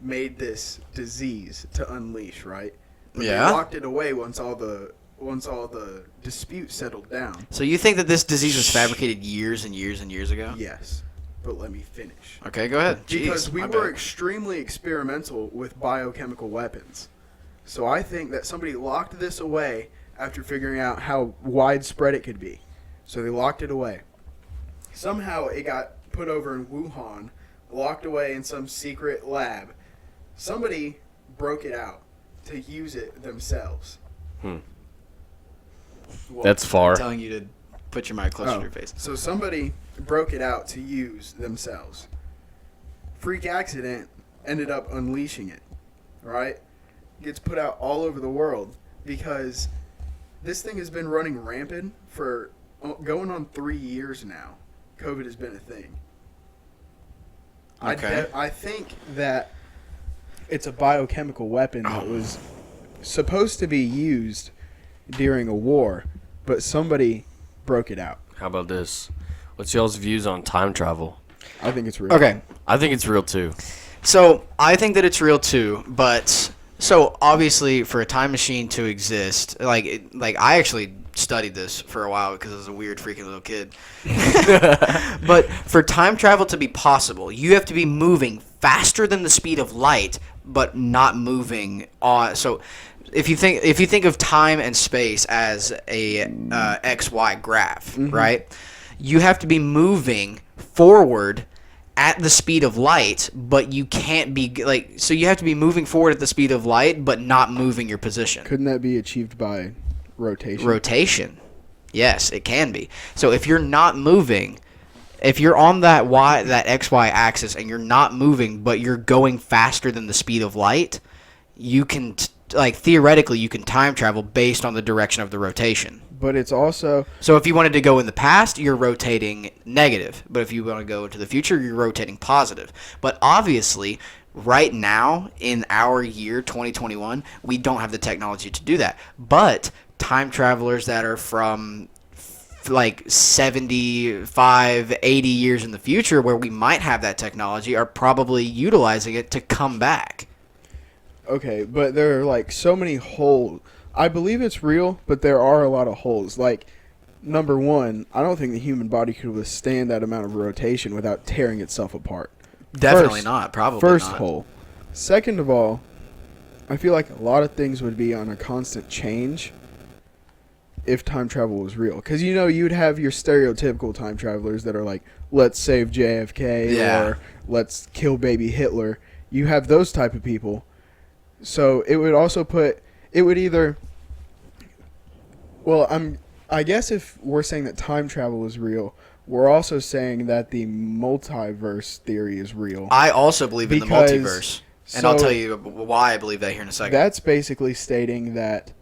made this disease to unleash, right? But Yeah. They locked it away once all the dispute settled down. So you think that this disease was fabricated years and years and years ago? Yes. But let me finish. Okay, go ahead. Because Jeez, we my were bad. extremely experimental with biochemical weapons. So I think that somebody locked this away after figuring out how widespread it could be. So they locked it away. Somehow it got put over in Wuhan, locked away in some secret lab. Somebody broke it out to use it themselves. Well, That's far. I'm telling you to put your mic closer to your face. So somebody broke it out to use themselves. Freak accident ended up unleashing it, right? Gets put out all over the world because this thing has been running rampant for going on 3 years now. COVID has been a thing. Okay. I think that it's a biochemical weapon that was supposed to be used during a war, but somebody broke it out. How about this? What's y'all's views on time travel? I think it's real. Okay. I think it's real too. So I think that it's real too, but so obviously for a time machine to exist, like I actually studied this for a while because I was a weird freaking little kid. But for time travel to be possible, you have to be moving faster than the speed of light, but not moving on. So if you think of time and space as a XY graph, right? You have to be moving forward at the speed of light, but you can't be so you have to be moving forward at the speed of light, but not moving your position. Couldn't that be achieved by rotation? Rotation. Yes, it can be. So if you're not moving, if you're on that XY axis and you're not moving, but you're going faster than the speed of light, you can theoretically you can time travel based on the direction of the rotation. But it's also So if you wanted to go in the past, you're rotating negative. But if you want to go into the future, you're rotating positive. But obviously, right now, in our year, 2021, we don't have the technology to do that. But time travelers that are from like 75, 80 years in the future, where we might have that technology, are probably utilizing it to come back. okay, but there are like so many holes. I believe it's real, but there are a lot of holes. Like, number one, I don't think the human body could withstand that amount of rotation without tearing itself apart. Definitely not. Probably First not. hole. Second of all, I feel like a lot of things would be on a constant change. if time travel was real. Because, you'd have your stereotypical time travelers that are like, let's save JFK or let's kill baby Hitler. You have those type of people. So it would also it would either, I guess if we're saying that time travel is real, we're also saying that the multiverse theory is real. I also believe in the Because- multiverse. And I'll tell you why I believe that here in a second. That's basically stating that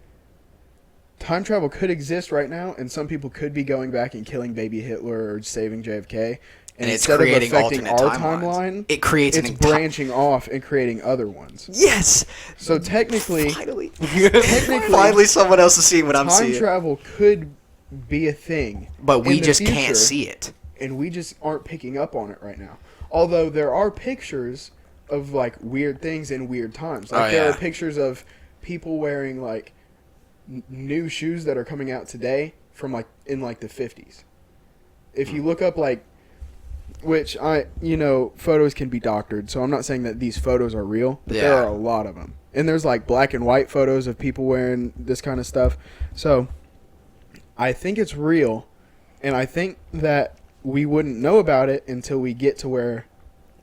time travel could exist right now, and some people could be going back and killing baby Hitler or saving JFK. And it's instead creating of affecting our alternate timelines. timeline, It creates it's branching off and creating other ones. Yes! So technically, Finally someone else is seeing what I'm time seeing. travel could be a thing. But we in the just future, can't see it. and we just aren't picking up on it right now. Although there are pictures of like weird things in weird times. Like there are pictures of people wearing like new shoes that are coming out today from like in like the 50s. If you look up like, which photos can be doctored, so I'm not saying that these photos are real, but there are a lot of them. And there's like black and white photos of people wearing this kind of stuff. So I think it's real, and I think that we wouldn't know about it until we get to where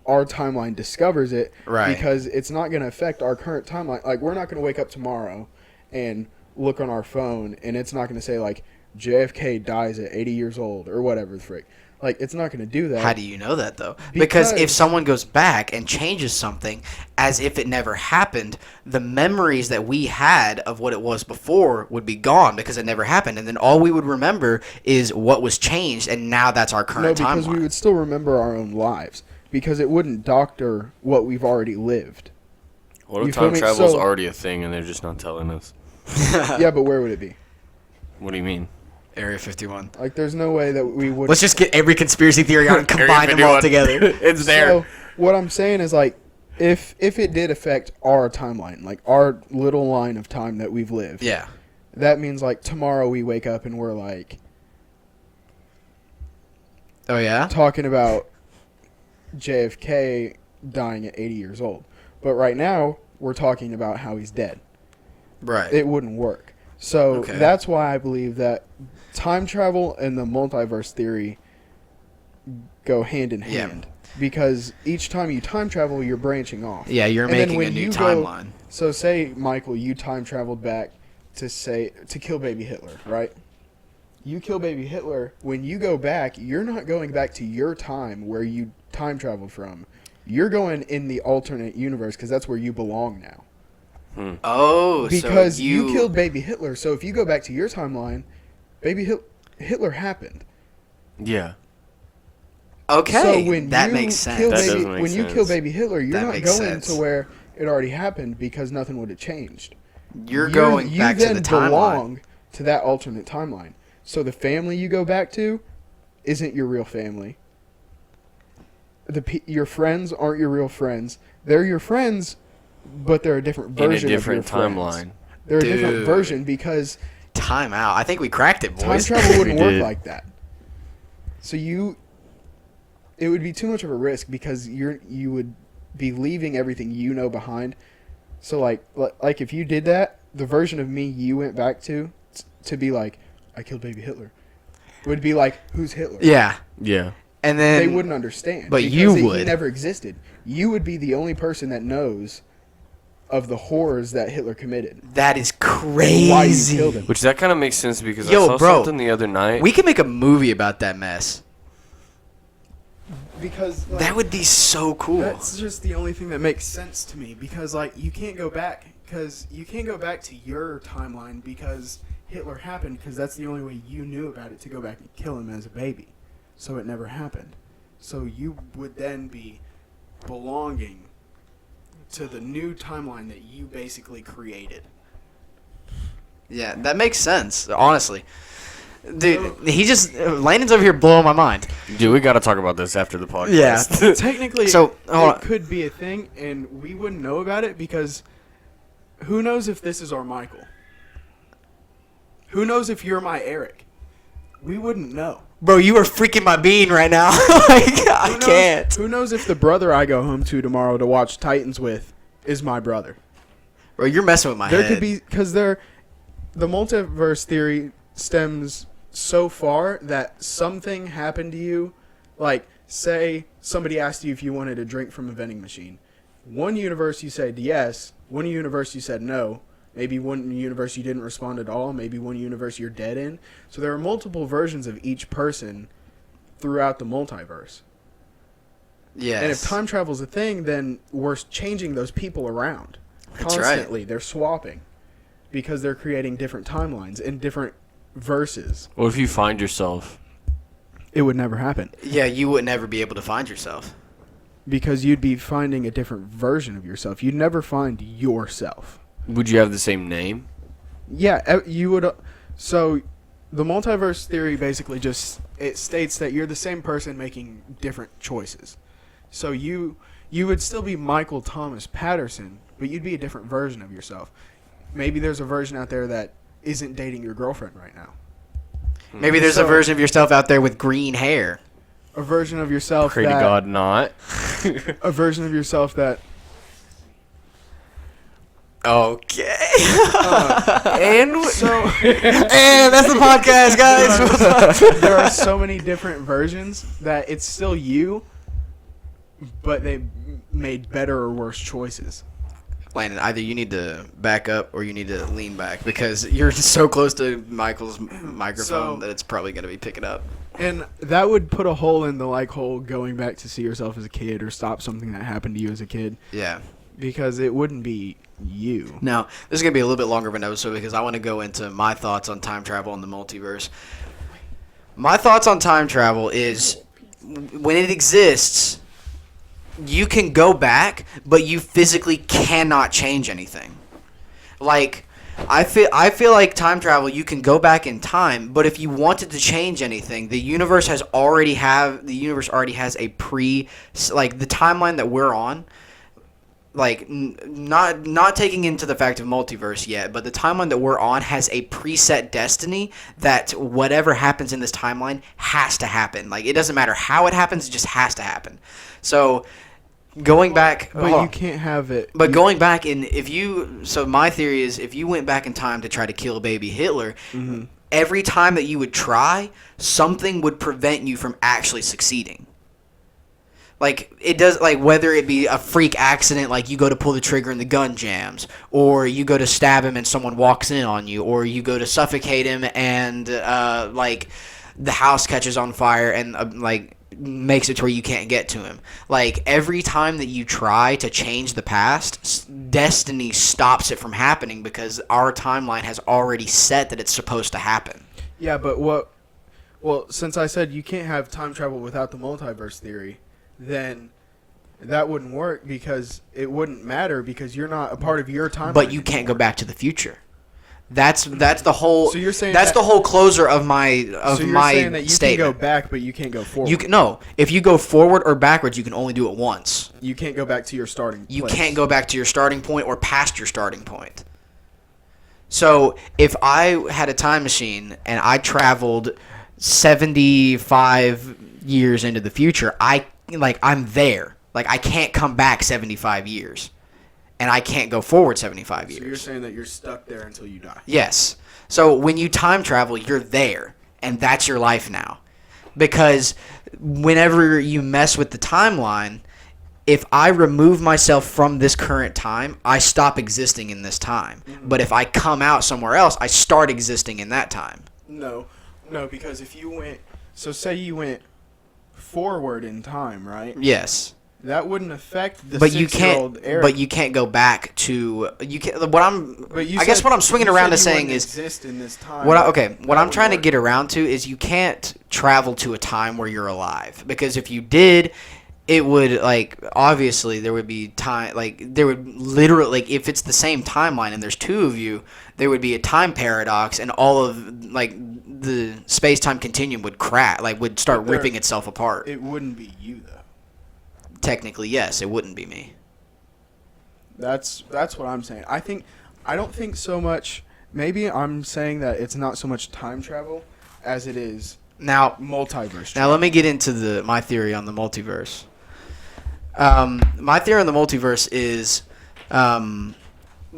our timeline discovers it. Right. Because it's not going to affect our current timeline. Like, we're not going to wake up tomorrow and look on our phone, and it's not going to say, like, JFK dies at 80 years old or whatever the frick. Like, it's not going to do that. How do you know that, though? Because if someone goes back and changes something as if it never happened, the memories that we had of what it was before would be gone because it never happened. And then all we would remember is what was changed, and now that's our current timeline. No, because we would still remember our own lives. Because it wouldn't doctor what we've already lived. What if time travel is already a thing and they're just not telling us? Yeah, but where would it be? What do you mean? Area 51. Like, there's no way that we would. Let's just get every conspiracy theory on and combine them all together. It's there. So, what I'm saying is, like, if it did affect our timeline, like, our little line of time that we've lived. Yeah. That means, like, tomorrow we wake up and we're, like. Oh, yeah? Talking about JFK dying at 80 years old. But right now, we're talking about how he's dead. Right. It wouldn't work. So that's why I believe that time travel and the multiverse theory go hand in hand. Because each time you time travel, you're branching off. Yeah, you're making a new timeline. So say, Michael, you time traveled back to kill baby Hitler, right? You kill baby Hitler. When you go back, you're not going back to your time where you time traveled from. You're going in the alternate universe because that's where you belong now. Oh, because so you killed baby Hitler. So if you go back to your timeline, baby Hitler happened. Yeah. Okay, so when that makes sense. When you kill baby Hitler, you're not going to where it already happened because nothing would have changed. You're going back to the timeline. You then belong to that alternate timeline. So the family you go back to isn't your real family. Your friends aren't your real friends. They're your friends, but they're a different version in a different of your timeline. Friends. They're a different version because time out. I think we cracked it, boys. Time travel wouldn't work like that. So it would be too much of a risk because you would be leaving everything you know behind. So like if you did that, the version of me you went back to be like, I killed baby Hitler, would be like, who's Hitler? Yeah. Yeah. And then they wouldn't understand. But because you would. He never existed. You would be the only person that knows of the horrors that Hitler committed. That is crazy. Why you killed him. Which that kind of makes sense because I saw something the other night. We could make a movie about that mess. Because that would be so cool. That's just the only thing that makes sense to me. Because you can't go back. Because you can't go back to your timeline because Hitler happened. Because that's the only way you knew about it, to go back and kill him as a baby. So it never happened. So you would then be belonging to the new timeline that you basically created. Yeah, that makes sense, honestly. Dude, Landon's over here blowing my mind. Dude, we got to talk about this after the podcast. Yeah. Technically, so, it could be a thing, and we wouldn't know about it because who knows if this is our Michael? Who knows if you're my Eric? We wouldn't know. Bro, you are freaking my bean right now. I can't. Who knows if the brother I go home to tomorrow to watch Titans with is my brother? Bro, you're messing with my head. There could be, because the multiverse theory stems so far that something happened to you, like say somebody asked you if you wanted a drink from a vending machine. One universe you said yes, one universe you said no, maybe one universe you didn't respond at all, maybe one universe you're dead in. So there are multiple versions of each person throughout the multiverse. Yes. And if time travel is a thing, then we're changing those people around That's constantly. right. They're swapping because they're creating different timelines and different verses. What if you find yourself? It would never happen Yeah, you would never be able to find yourself. because you'd be finding a different version of yourself. You'd never find yourself. Would you have the same name? Yeah, you would. So the multiverse theory basically just it states that you're the same person making different choices. So you would still be Michael Thomas Patterson, but you'd be a different version of yourself. Maybe there's a version out there that isn't dating your girlfriend right now. Maybe there's a version of yourself out there with green hair. A version of yourself Pray to that God not. a version of yourself that Okay. And so And that's the podcast, guys. there are so many different versions that it's still you, but they made better or worse choices. Landon, either you need to back up or you need to lean back because you're so close to Michael's microphone that it's probably going to be picking up. And that would put a hole in the whole going back to see yourself as a kid or stop something that happened to you as a kid, Yeah. because it wouldn't be you. Now, this is going to be a little bit longer of an episode because I want to go into my thoughts on time travel and the multiverse. My thoughts on time travel is when it exists, you can go back, but you physically cannot change anything. Like, I feel like time travel, you can go back in time, but if you wanted to change anything, the universe already has a the timeline that we're on. Like, not taking into the fact of multiverse yet, but the timeline that we're on has a preset destiny that whatever happens in this timeline has to happen. Like, it doesn't matter how it happens, it just has to happen. So, going back... But you can't have it. But going back so my theory is if you went back in time to try to kill baby Hitler, every time that you would try, something would prevent you from actually succeeding. Like, it does, like, whether it be a freak accident, like you go to pull the trigger and the gun jams, or you go to stab him and someone walks in on you, or you go to suffocate him and, like, the house catches on fire and, like, makes it to where you can't get to him. Like, every time that you try to change the past, destiny stops it from happening because our timeline has already set that it's supposed to happen. Yeah, but since I said you can't have time travel without the multiverse theory, then that wouldn't work because it wouldn't matter because you're not a part of your timeline. But you can't go back to the future. That's the whole. So you're saying that's that, the whole closer of my so you're my saying that you statement. can go back, but you can't go forward. You can, no, if you go forward or backwards, you can only do it once. You can't go back to your starting. You place. can't go back to your starting point or past your starting point. So if I had a time machine and I traveled 75 years into the future, I'm there. Like, I can't come back 75 years. And I can't go forward 75 years. So you're saying that you're stuck there until you die. Yes. So when you time travel, you're there. And that's your life now. Because whenever you mess with the timeline, if I remove myself from this current time, I stop existing in this time. Mm-hmm. But if I come out somewhere else, I start existing in that time. No, because if you went... So say you went forward in time, right? Yes. That wouldn't affect the but you 6-year-old can't. Eric. But you can't go back to. You can. What I'm. But you I guess said- what I'm swinging you around said to you saying wouldn't is. exist in this time. What that I'm would trying to work. get around to is you can't travel to a time where you're alive, because if you did, it would, like, obviously there would be time, like, there would literally, like, if it's the same timeline and there's two of you, there would be a time paradox and all of, like, the space-time continuum would crack, like, would start ripping itself apart. It wouldn't be you though. Technically, yes, it wouldn't be me. That's what I'm saying. I don't think so much. Maybe I'm saying that it's not so much time travel as it is Now, multiverse. Now let me get into my theory on the multiverse. My theory on the multiverse is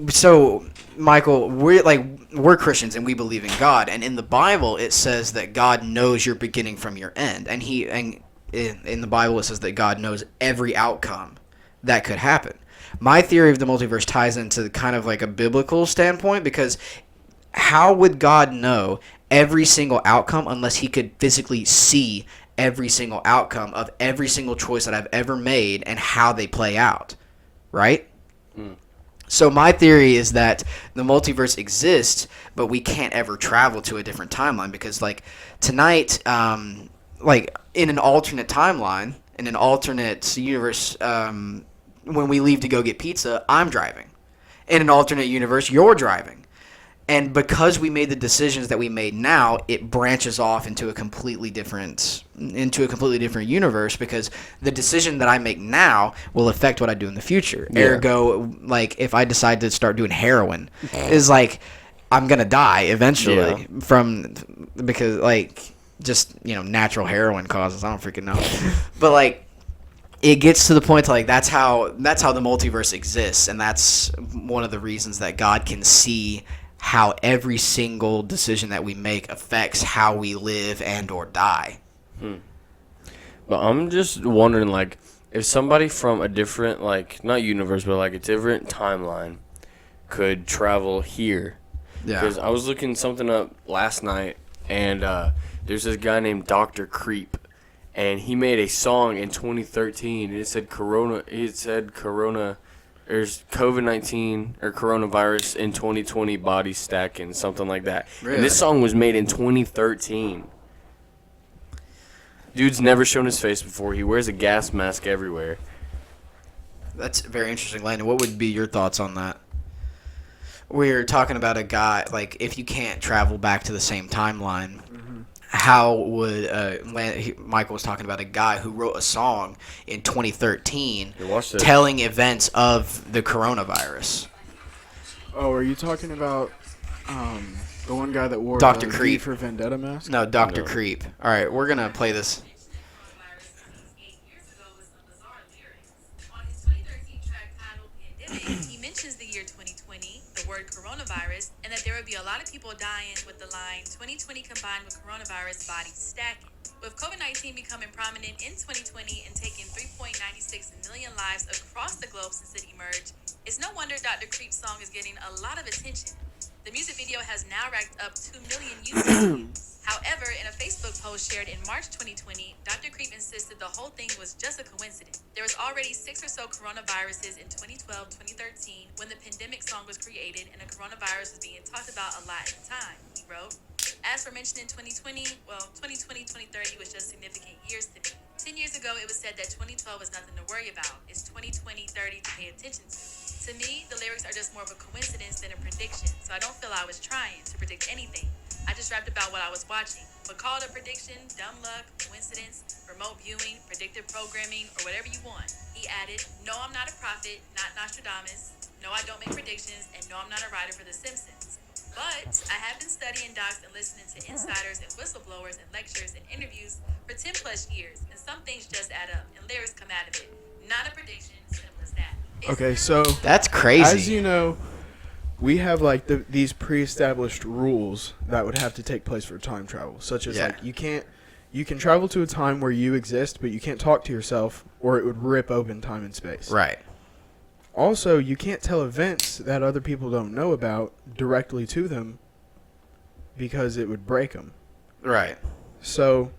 So, Michael, we're Christians and we believe in God, and in the Bible it says that God knows your beginning from your end, and in the Bible it says that God knows every outcome that could happen. My theory of the multiverse ties into kind of like a biblical standpoint, because how would God know every single outcome unless he could physically see every single outcome of every single choice that I've ever made and how they play out, right? So my theory is that the multiverse exists, but we can't ever travel to a different timeline, because like tonight, like in an alternate timeline, in an alternate universe, when we leave to go get pizza, I'm driving. In an alternate universe, you're driving. And because we made the decisions that we made now, it branches off into a completely different universe, because the decision that I make now will affect what I do in the future. Yeah. Ergo, like if I decide to start doing heroin, is like I'm gonna die eventually because like just natural heroin causes. I don't freaking know, but like it gets to the point to like that's how the multiverse exists, and that's one of the reasons that God can see how every single decision that we make affects how we live and or die. But I'm just wondering, like, if somebody from a different, like, not universe, but like a different timeline could travel here. Yeah. Because I was looking something up last night, and there's this guy named Dr. Creep, and he made a song in 2013, and it said there's COVID-19 or coronavirus in 2020 body stacking, something like that. Really? And this song was made in 2013. Dude's never shown his face before. He wears a gas mask everywhere. That's very interesting, Landon. What would be your thoughts on that? We're talking about a guy, like, if you can't travel back to the same timeline, how would Michael was talking about a guy who wrote a song in 2013 telling events of the coronavirus. Oh, are you talking about the one guy that wore Dr. the Creep for Vendetta mask? No, Dr. Creep. All right, we're going to play this. He mentions the year 2020, the word coronavirus, and that there would be a lot of people dying with the line 2020 combined with coronavirus bodies stacking. With COVID-19 becoming prominent in 2020 and taking 3.96 million lives across the globe since it emerged, it's no wonder Dr. Creep's song is getting a lot of attention. The music video has now racked up 2 million views. However, in a Facebook post shared in March 2020, Dr. Creep insisted the whole thing was just a coincidence. There was already 6 or so coronaviruses in 2012, 2013 when the pandemic song was created, and a coronavirus was being talked about a lot at the time, he wrote. As for mentioned in 2020, well, 2020, 2030 was just significant years to me. 10 years ago, it was said that 2012 was nothing to worry about. It's 2020, 30 to pay attention to. To me, the lyrics are just more of a coincidence than a prediction, so I don't feel I was trying to predict anything. I just rapped about what I was watching. But call it a prediction, dumb luck, coincidence, remote viewing, predictive programming, or whatever you want. He added, no, I'm not a prophet, not Nostradamus. No, I don't make predictions, and no, I'm not a writer for The Simpsons. But I have been studying docs and listening to insiders and whistleblowers and lectures and interviews for 10 plus years, and some things just add up, and lyrics come out of it. Not a prediction, simple as that. Okay, so that's crazy. As you know, we have like these pre-established rules that would have to take place for time travel, such as like you can travel to a time where you exist, but you can't talk to yourself, or it would rip open time and space. Right. Also, you can't tell events that other people don't know about directly to them because it would break them. Right. So,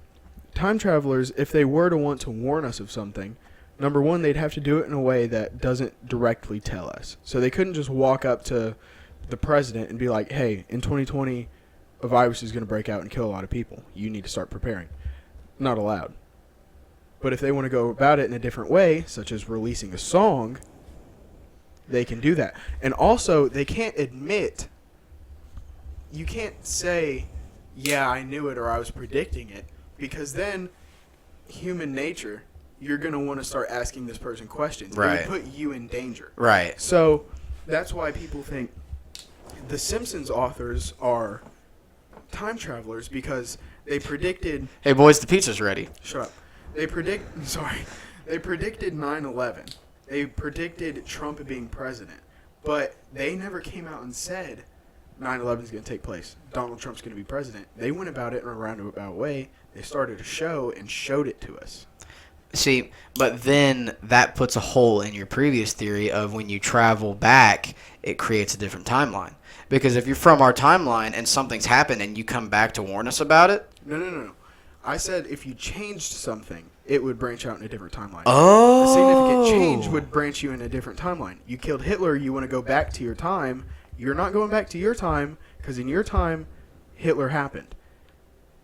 time travelers, if they were to want to warn us of something, number one, they'd have to do it in a way that doesn't directly tell us. So they couldn't just walk up to the president and be like, hey, in 2020, a virus is going to break out and kill a lot of people. You need to start preparing. Not allowed. But if they want to go about it in a different way, such as releasing a song, they can do that. And also, they can't admit, you can't say, yeah, I knew it or I was predicting it, because then human nature, you're going to want to start asking this person questions. Right. It would put you in danger. Right. So that's why people think the Simpsons authors are time travelers, because they predicted... Hey, boys, the pizza's ready. Shut up. They predicted 9/11. They predicted Trump being president. But they never came out and said 9/11 is going to take place. Donald Trump's going to be president. They went about it in a roundabout way. They started a show and showed it to us. See, but then that puts a hole in your previous theory of when you travel back, it creates a different timeline. Because if you're from our timeline and something's happened and you come back to warn us about it. No. I said if you changed something, it would branch out in a different timeline. Oh. A significant change would branch you in a different timeline. You killed Hitler, you want to go back to your time. You're not going back to your time because in your time, Hitler happened.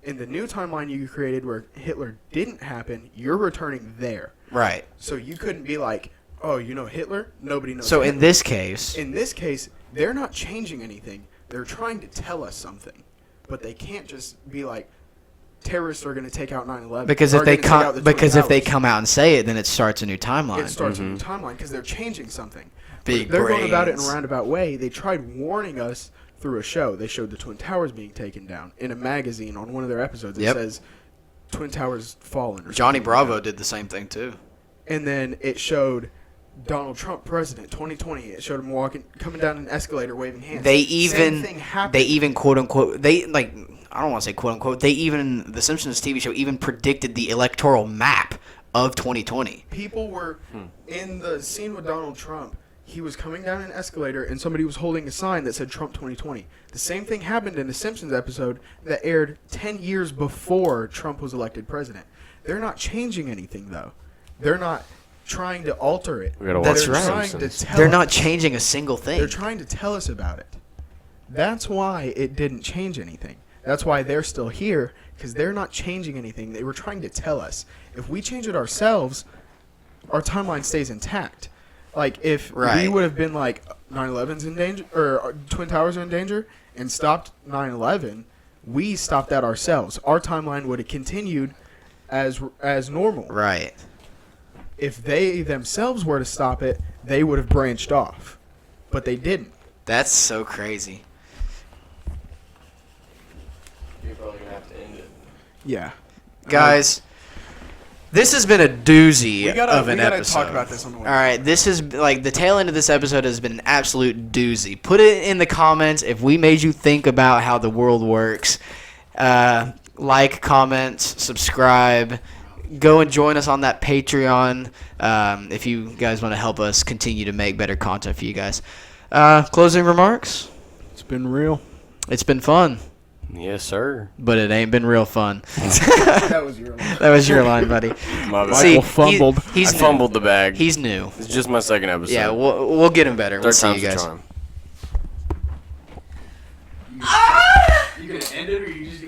In the new timeline you created where Hitler didn't happen, you're returning there. Right. So you couldn't be like, oh, you know Hitler? Nobody knows So Hitler. in this case, They're not changing anything. They're trying to tell us something. But they can't just be like, terrorists are going to take out 9/11. because if they come out and say it, then it starts a new timeline. It starts a new timeline because they're changing something. Big They're going about it in brains. a roundabout way. They tried warning us through a show. They showed the Twin Towers being taken down. In a magazine on one of their episodes, it says Twin Towers fallen. Or Johnny something Bravo like that. did the same thing too. And then it showed Donald Trump president 2020. It showed him coming down an escalator waving hands. Same thing happened. quote unquote, I don't want to say quote unquote, the Simpsons TV show even predicted the electoral map of 2020. People were in the scene with Donald Trump. He was coming down an escalator and somebody was holding a sign that said Trump 2020. The same thing happened in a Simpsons episode that aired 10 years before Trump was elected president. They're not changing anything, though. They're not trying to alter it. We gotta watch That's The right. Trying to Simpsons. tell They're us. not changing a single thing. They're trying to tell us about it. That's why it didn't change anything. That's why they're still here, because they're not changing anything. They were trying to tell us. If we change it ourselves, our timeline stays intact. Like, if we Right. would have been like, 9/11's in danger, or Twin Towers are in danger, and stopped 9/11, we stopped that ourselves. Our timeline would have continued as normal. Right. If they themselves were to stop it, they would have branched off. But they didn't. That's so crazy. You're probably gonna have to end it. Yeah. Guys, this has been a doozy We gotta episode. talk about this on the way. All right, this is like the tail end of this episode has been an absolute doozy. Put it in the comments if we made you think about how the world works. Like, comment, subscribe. Go and join us on that Patreon if you guys want to help us continue to make better content for you guys. Closing remarks? It's been real. It's been fun, Yes, sir. but it ain't been real fun. That was your line. That was your line, buddy. My bad. See, Michael fumbled. He's I new. fumbled the bag. He's new. It's just my second episode. Yeah, we'll get him better. We'll Third see time's you the guys. charm. You gonna end it or you just